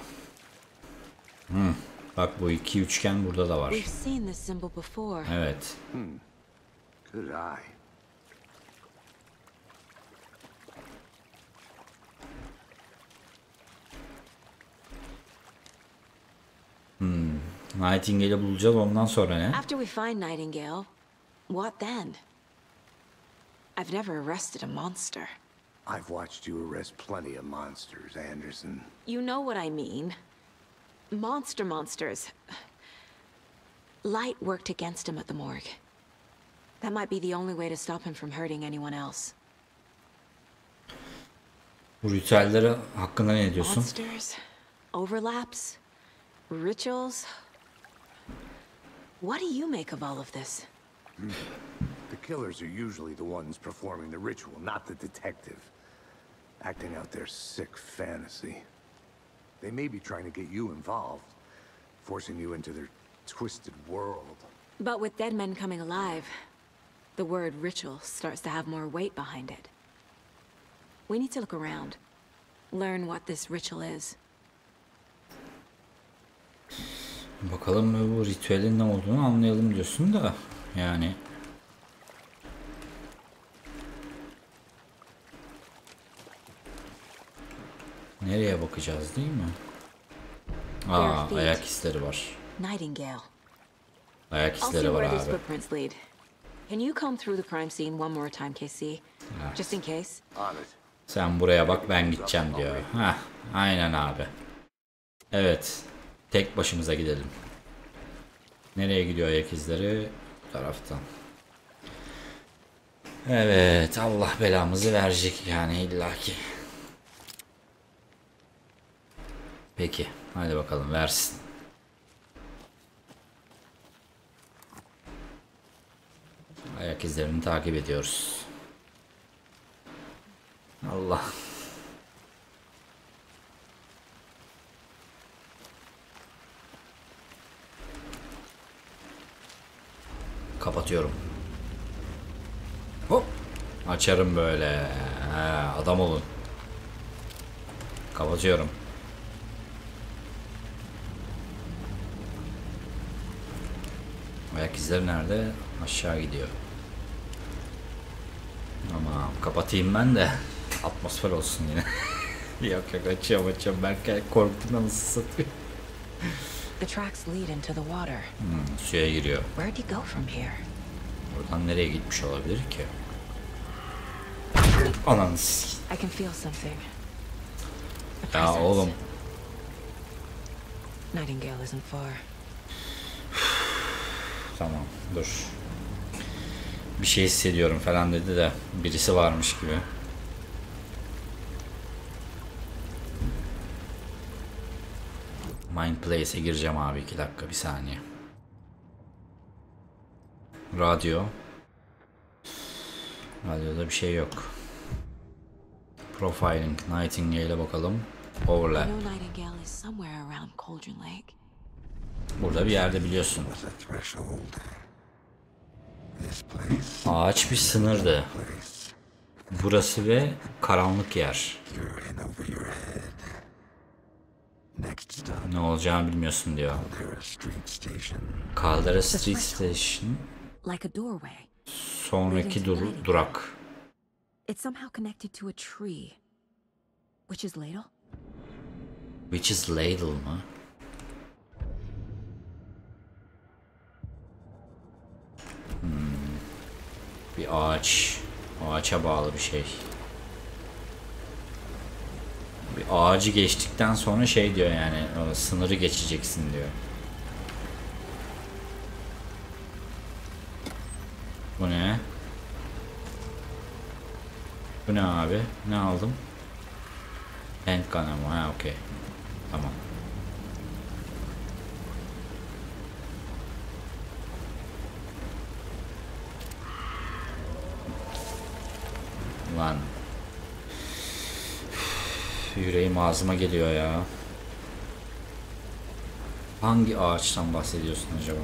Bak bu iki üçgen burada da var. We've seen this symbol before. Evet. Good eye. Nightingale'i bulacağız, ondan sonra ne? After we find Nightingale, what then? I've never arrested a monster. I've watched you arrest plenty of monsters, Anderson. You know what I mean. Monsters. Light worked against him at the morgue. That might be the only way to stop him from hurting anyone else. Bu ritüelleri hakkında ne diyorsun? Monsters, overlaps, rituals. What do you make of all of this? The killers are usually the ones performing the ritual, not the detective. Acting out their sick fantasy. They may be trying to get you involved, forcing you into their twisted world. But with dead men coming alive, the word ritual starts to have more weight behind it. We need to look around, learn what this ritual is. Bakalım bu ritüelin ne olduğunu anlayalım diyorsun da yani. Nereye bakacağız değil mi? Ayak izleri var. Nightingale. Ayak izleri var abi. Can you come through the crime scene one more time, Casey? Just in case. Sen buraya bak, ben gideceğim diyor. Aynen abi. Evet. Tek başımıza gidelim. Nereye gidiyor ayak izleri? Bu taraftan. Evet. Allah belamızı verecek yani illaki. Peki. Hadi bakalım versin. Ayak izlerini takip ediyoruz. Allah. Kapatıyorum. Hop. Açarım böyle. Adam olun. Kapatıyorum. Ayak izleri nerede? Aşağı gidiyor. Ama kapatayım ben de atmosfer olsun yine. Yok açıyorum belki korktum nasıl satıyor. The tracks lead into the water. Suya giriyor. Where'd you go from here? Buradan nereye gitmiş olabilir ki? Ananı I can feel something. Ya oğlum. Nightingale isn't far. Tamam dur. Bir şey hissediyorum falan dedi de birisi varmış gibi. Mind Place'e gireceğim abi, 2 dakika bir saniye. Radyo. Radyoda bir şey yok. Profiling Nightingale'e bakalım. Overlap. Burada bir yerde biliyorsun. Ağaç bir sınırdı. Burası ve karanlık yer. Ne olacağını bilmiyorsun diyor. Caldera Street Station. Sonraki durak. It's somehow connected to a tree. Witch's Ladle? Witch's Ladle mı? Bir ağaç. Ağaça bağlı bir şey. Bir ağacı geçtikten sonra şey diyor yani, o sınırı geçeceksin diyor. Bu ne? Bu ne abi? Ne aldım? Handgun ama ha okey. Tamam. yüreğim ağzıma geliyor ya. Hangi ağaçtan bahsediyorsun acaba?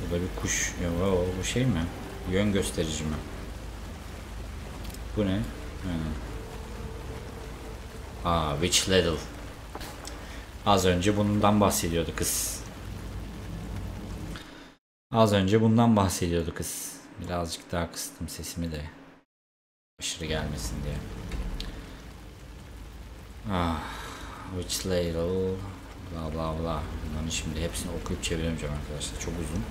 Bu da bir kuş. Ya, bu şey mi? Yön gösterici mi? Bu ne? Witch Ladle. Az önce bundan bahsediyordu kız. Az önce bundan bahsediyordu kız. Birazcık daha kıstım sesimi de. Aşırı gelmesin diye. Witch Ladle. Bla bla bla. Bunların şimdi hepsini okuyup çeviremeyeceğim arkadaşlar. Çok uzun.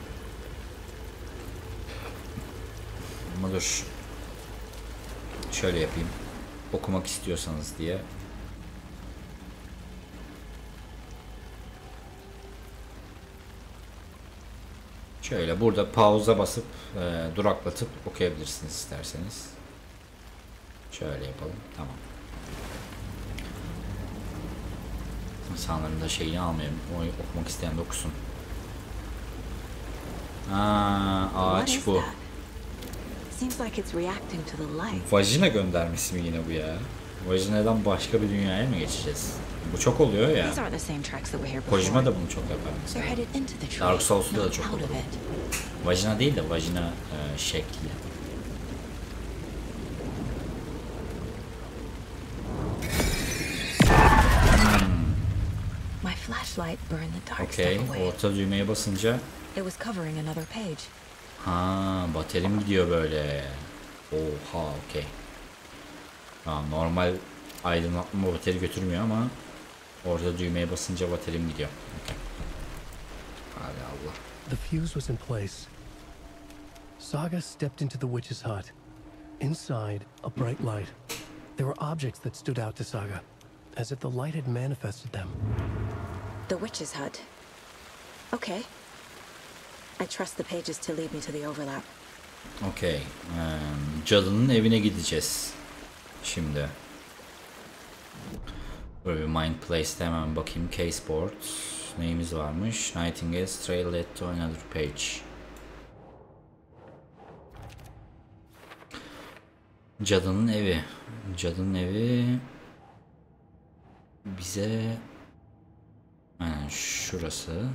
Ama dur. Şöyle yapayım. Okumak istiyorsanız diye. Şöyle burada pauza basıp duraklatıp okuyabilirsiniz isterseniz. Şöyle yapalım. Tamam. İnsanların da şeyini almayayım. O okumak isteyen de okusun. Ağaç bu. Vajina göndermesi mi yine bu ya? Vajina'dan başka bir dünyaya mı geçeceğiz? Bu çok oluyor ya. Kojima da bunu çok yapar mesela. Dark Souls'da da çok oluyor. Vajina değil de vajina şekli. Okey, orta düğmeye basınca. Bataryam gidiyor böyle. Oha, okey. Normal aydınlatma batarya götürmüyor ama orta düğmeye basınca bataryam gidiyor. Okay. Hadi Allah. The fuse was in place. Saga stepped into the witch's hut. Inside, a bright light. There were objects that stood out to Saga, as if the light had manifested them. The witch's hut. Okay. I trust the pages to lead me to the overlap. Okay. Cadının evine gideceğiz. Şimdi. Böyle bir Mind Place'de hemen bakayım. Caseboard. Neyimiz varmış? Nightingale's trail led to another page. Cadının evi. Cadının evi bize şurası.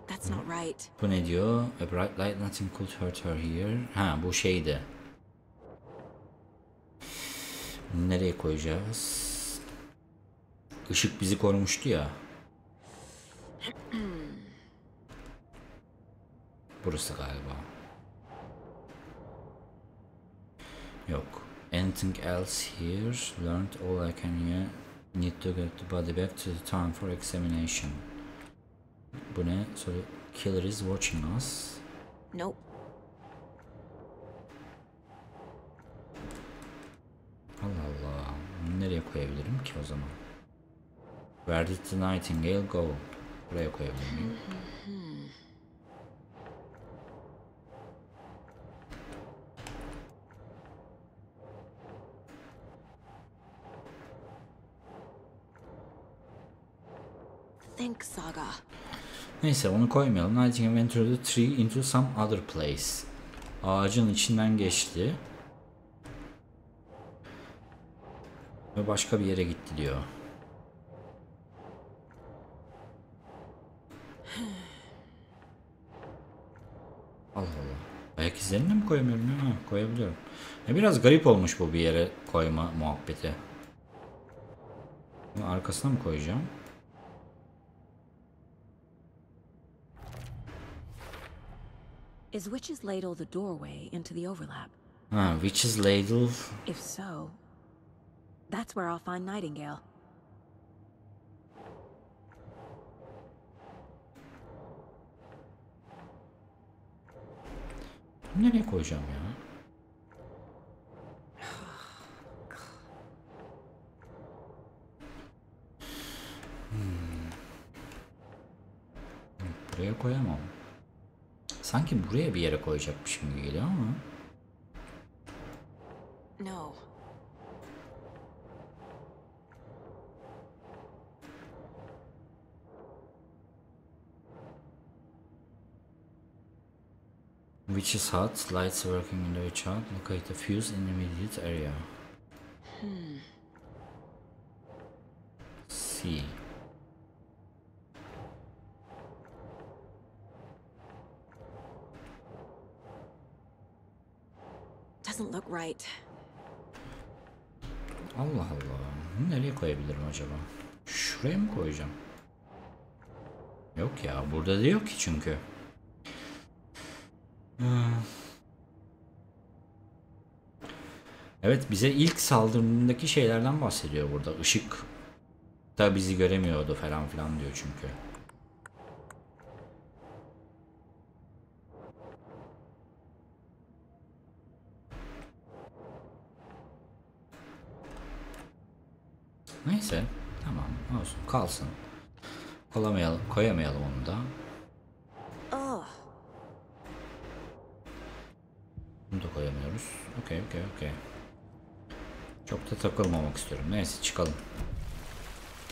That's not right. Bu ne diyor? A bright light, nothing could hurt her here. Bu şeydi. Nereye koyacağız? Işık bizi korumuştu ya. Burası galiba. Yok. Anything else here? Learned all I can here. Need to get the body back to the town for examination. Bu ne? So the killer is watching us. Nope. Allah Allah. Nereye koyabilirim ki o zaman? Where did the Nightingale go? Buraya koyabilir miyim? Think, Saga. Neyse onu koymayalım. Nightingale went through the tree into some other place. Ağacın içinden geçti. Ve başka bir yere gitti diyor. Allah Allah. Ayak izlerini mi koyamıyorum ya? Koyabiliyorum. Biraz garip olmuş bu bir yere koyma muhabbeti. Bunu arkasına mı koyacağım? Is Witch's Ladle the doorway into the overlap? Witch's Ladle. If so, that's where I'll find Nightingale. Nereye koyacağım ya? Buraya koyamam. Sanki buraya bir yere koyacakmışım gibi geliyor ama. No. Witch's hut, lights working in the witch hut, locate the fuse in the immediate area. see. Doesn't look right. Allah Allah. Nereye koyabilirim acaba? Şuraya mı koyacağım? Yok ya, burada da yok ki çünkü. Evet, bize ilk saldırındaki şeylerden bahsediyor burada. Işık da bizi göremiyordu falan filan diyor çünkü. Neyse, tamam, olsun, kalsın. Koyamayalım onu da. Bunu da koyamıyoruz. Okey. Çok da takılmamak istiyorum. Neyse, çıkalım.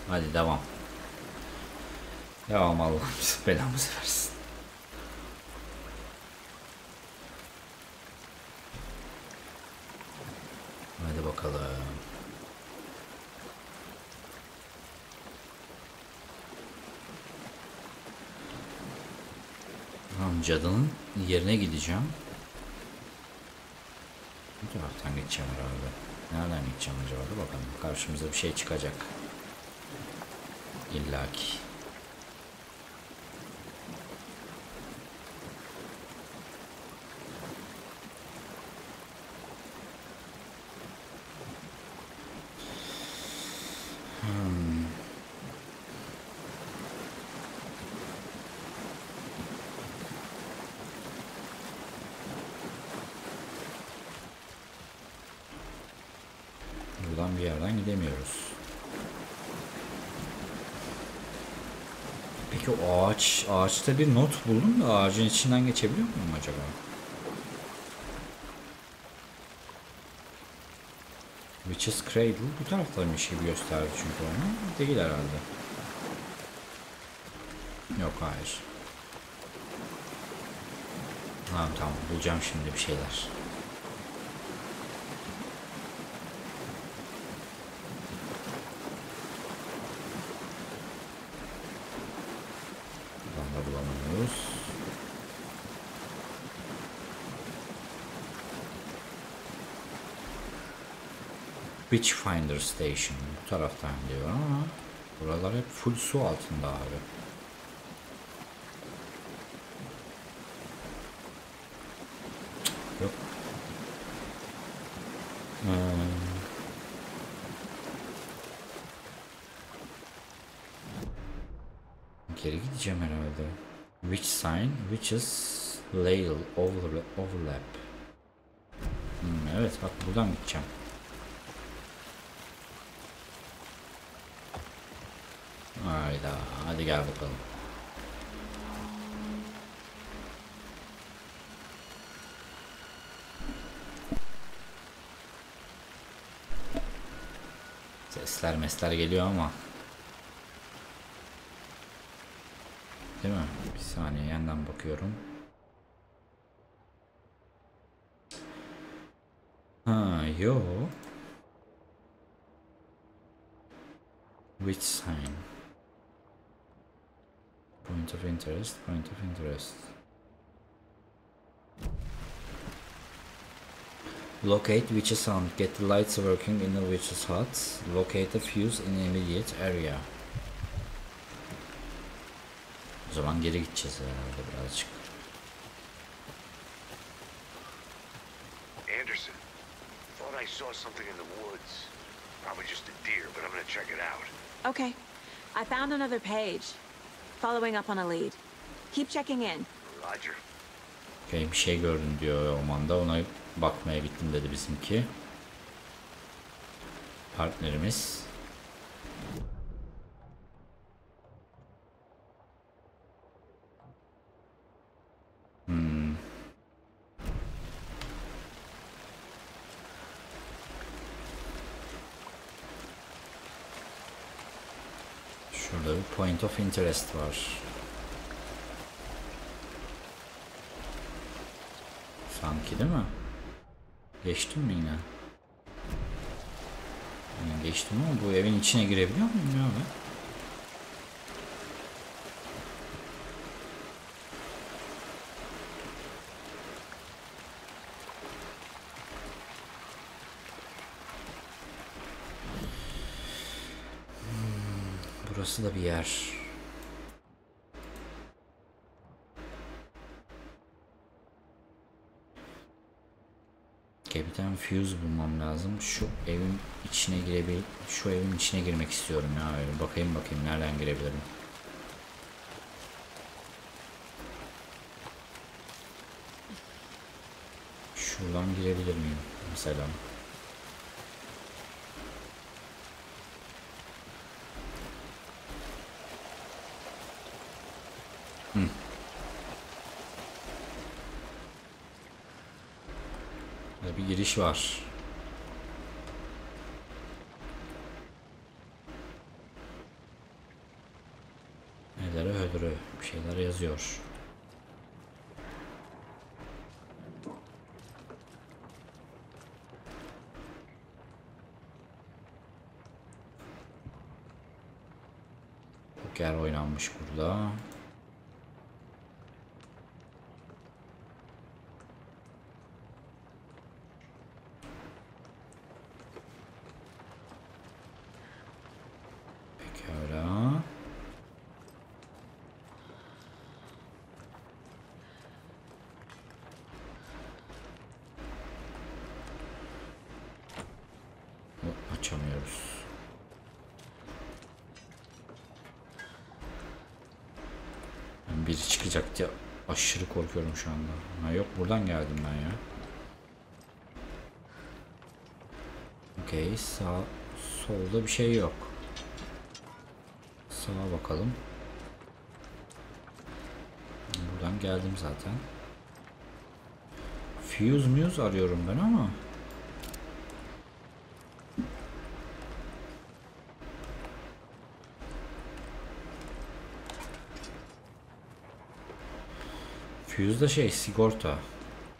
Hadi devam. Devam, Allah'ım belamızı versin. Hadi bakalım. Tamam, cadının yerine gideceğim. Bu taraftan gideceğim herhalde. Nereden gideceğim acaba? Dur bakalım. Karşımıza bir şey çıkacak. İllaki. Buradan bir yerden gidemiyoruz. Peki o ağaçta bir not buldum da ağacın içinden geçebiliyor muyum acaba? Witch's Cradle bu taraftaymış gibi gösterdi çünkü onu. Değil herhalde. Yok, hayır. Tamam, bulacağım şimdi bir şeyler. Bulamıyoruz. Witchfinder Station bu taraftan diyor ama buralar hep full su altında abi. Yok. Geri gideceğim herhalde. Witch sign, witches ladle overlap. Evet, bak buradan gideceğim. Hayda, hadi gel bakalım. Sesler geliyor ama. Değil mi? Bir saniye, yandan bakıyorum. Yo. Which sign? Point of interest. Locate witch's hut. Get the lights working in the witch's hut. Locate a fuse in the immediate area. O zaman geri gideceğiz herhalde birazcık. Anderson, thought I saw something in the woods. Probably just a deer, but I'm gonna check it out. Okay, I found another page. Following up on a lead. Keep checking in. Roger. Okay, bir şey gördüm diyor ormanda. Ona bakmaya gittim dedi bizimki. Partnerimiz. Şurada bir point of interest var. Sanki değil mi? Geçtim mi yine? Geçtim ama bu evin içine girebiliyor muyum ya ben? Burası da bir yer. Bir tane fuse bulmam lazım. Şu evin içine şu evin içine girmek istiyorum ya. Öyle bakayım nereden girebilirim. Şuradan girebilir miyim mesela? Bir giriş var. Nelere ödürü bir şeyler yazıyor. Poker oynanmış burada. Açamıyoruz. Biri çıkacak diye aşırı korkuyorum şu anda. Ha yok, buradan geldim ben ya. Okey, solda bir şey yok. Sağa bakalım. Buradan geldim zaten. Fuse arıyorum ben ama. Fuse da sigorta.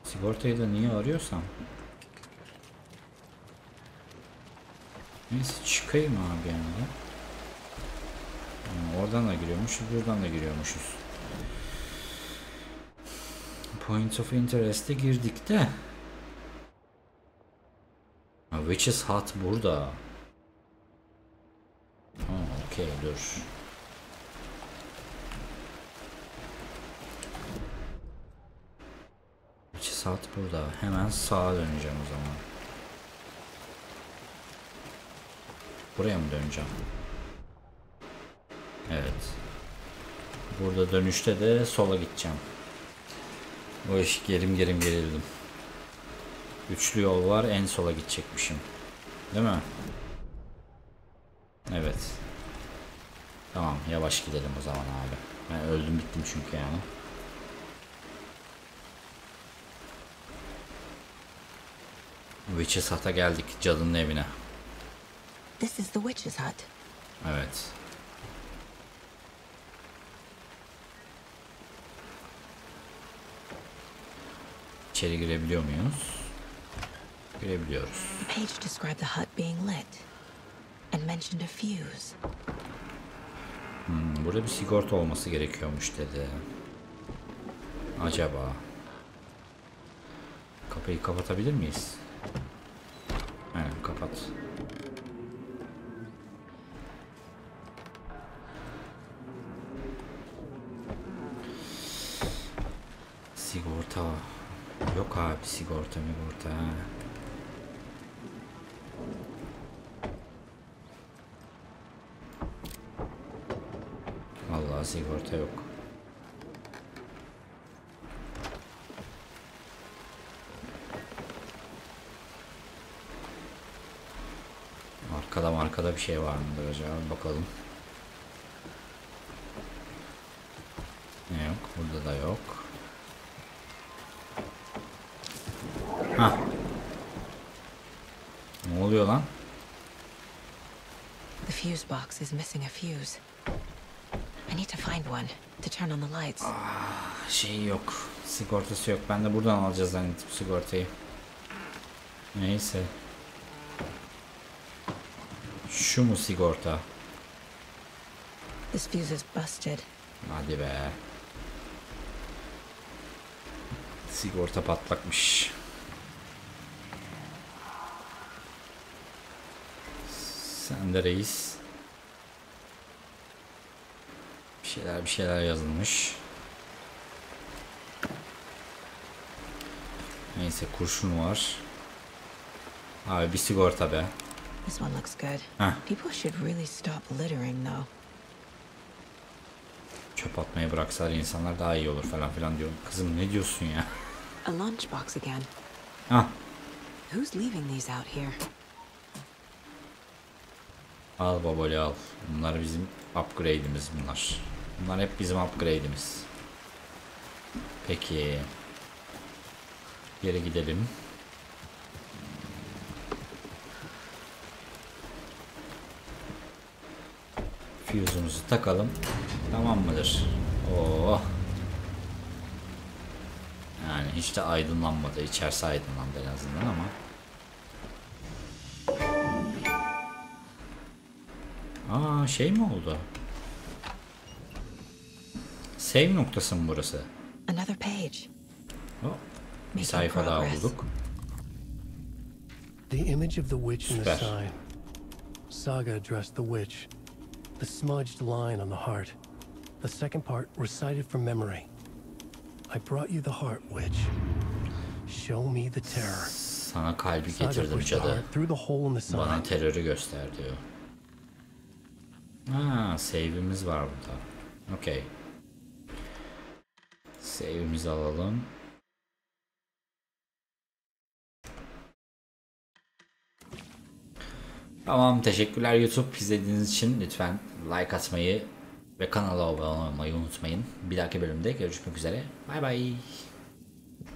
Sigortayı da niye arıyorsam. Neyse çıkayım abi yani. Oradan da giriyormuşuz, buradan da giriyormuşuz. Point of Interest'e girdik de. Witch's Hut burada. Okey, dur. Witch's Hut burada. Hemen sağa döneceğim o zaman. Buraya mı döneceğim? Evet. Burada dönüşte de sola gideceğim. O iş gerildim. Üçlü yol var, en sola gidecekmişim. Değil mi? Evet. Tamam, yavaş gidelim o zaman abi. Ben öldüm bittim çünkü yani. Witch's Hut'a geldik, cadının evine. This is the Witch's Hut. Evet. İçeri girebiliyor muyuz? Girebiliyoruz. The page described the hut being lit and mentioned a fuse. Burada bir sigorta olması gerekiyormuş dedi. Acaba? Kapıyı kapatabilir miyiz? Aynen, kapat. Sigorta. Yok abi, sigorta. Vallahi sigorta yok. Arkada bir şey var mıdır acaba? Bakalım. Ne yok? Burada da yok. Ha. Ne oluyor lan? The fuse box is missing a fuse. I need to find one to turn on the lights. Şey yok. Sigortası yok. Ben de buradan alacağız zannettim sigortayı. Neyse. Şu mu sigorta? This fuse is busted. Hadi be. Sigorta patlakmış. Sen de reis. Bir şeyler yazılmış. Neyse, kurşun var. Abi bir sigorta be. This one looks good. Heh. People should really stop littering though. Çöp atmayı bıraksalar insanlar daha iyi olur falan filan diyorum. Kızım ne diyorsun ya? A lunchbox again. Ah. Who's leaving these out here? Al babali al. Bunlar bizim upgrade'imiz bunlar. Bunlar hep bizim upgrade'imiz. Peki. Geri gidelim. Fuse'umuzu takalım. Tamam mıdır? Oo. Yani hiç de aydınlanmadı. İçerisi aydınlandı en azından ama. Aa, şey mi oldu? Save noktası mı burası? Another page. Oh, bir sayfa daha bulduk. The image of the witch in the Süper. sign. Saga addressed the witch. The smudged line on the heart. The second part recited from memory. I brought you the heart, witch. Show me the terror. Sana kalbi getirdim cadı. Bana terörü göster diyor. Ha, save'imiz var burada. Okey. Save'imizi alalım. Tamam, teşekkürler YouTube izlediğiniz için. Lütfen like atmayı ve kanala abone olmayı unutmayın. Bir dahaki bölümde görüşmek üzere. Bay bay.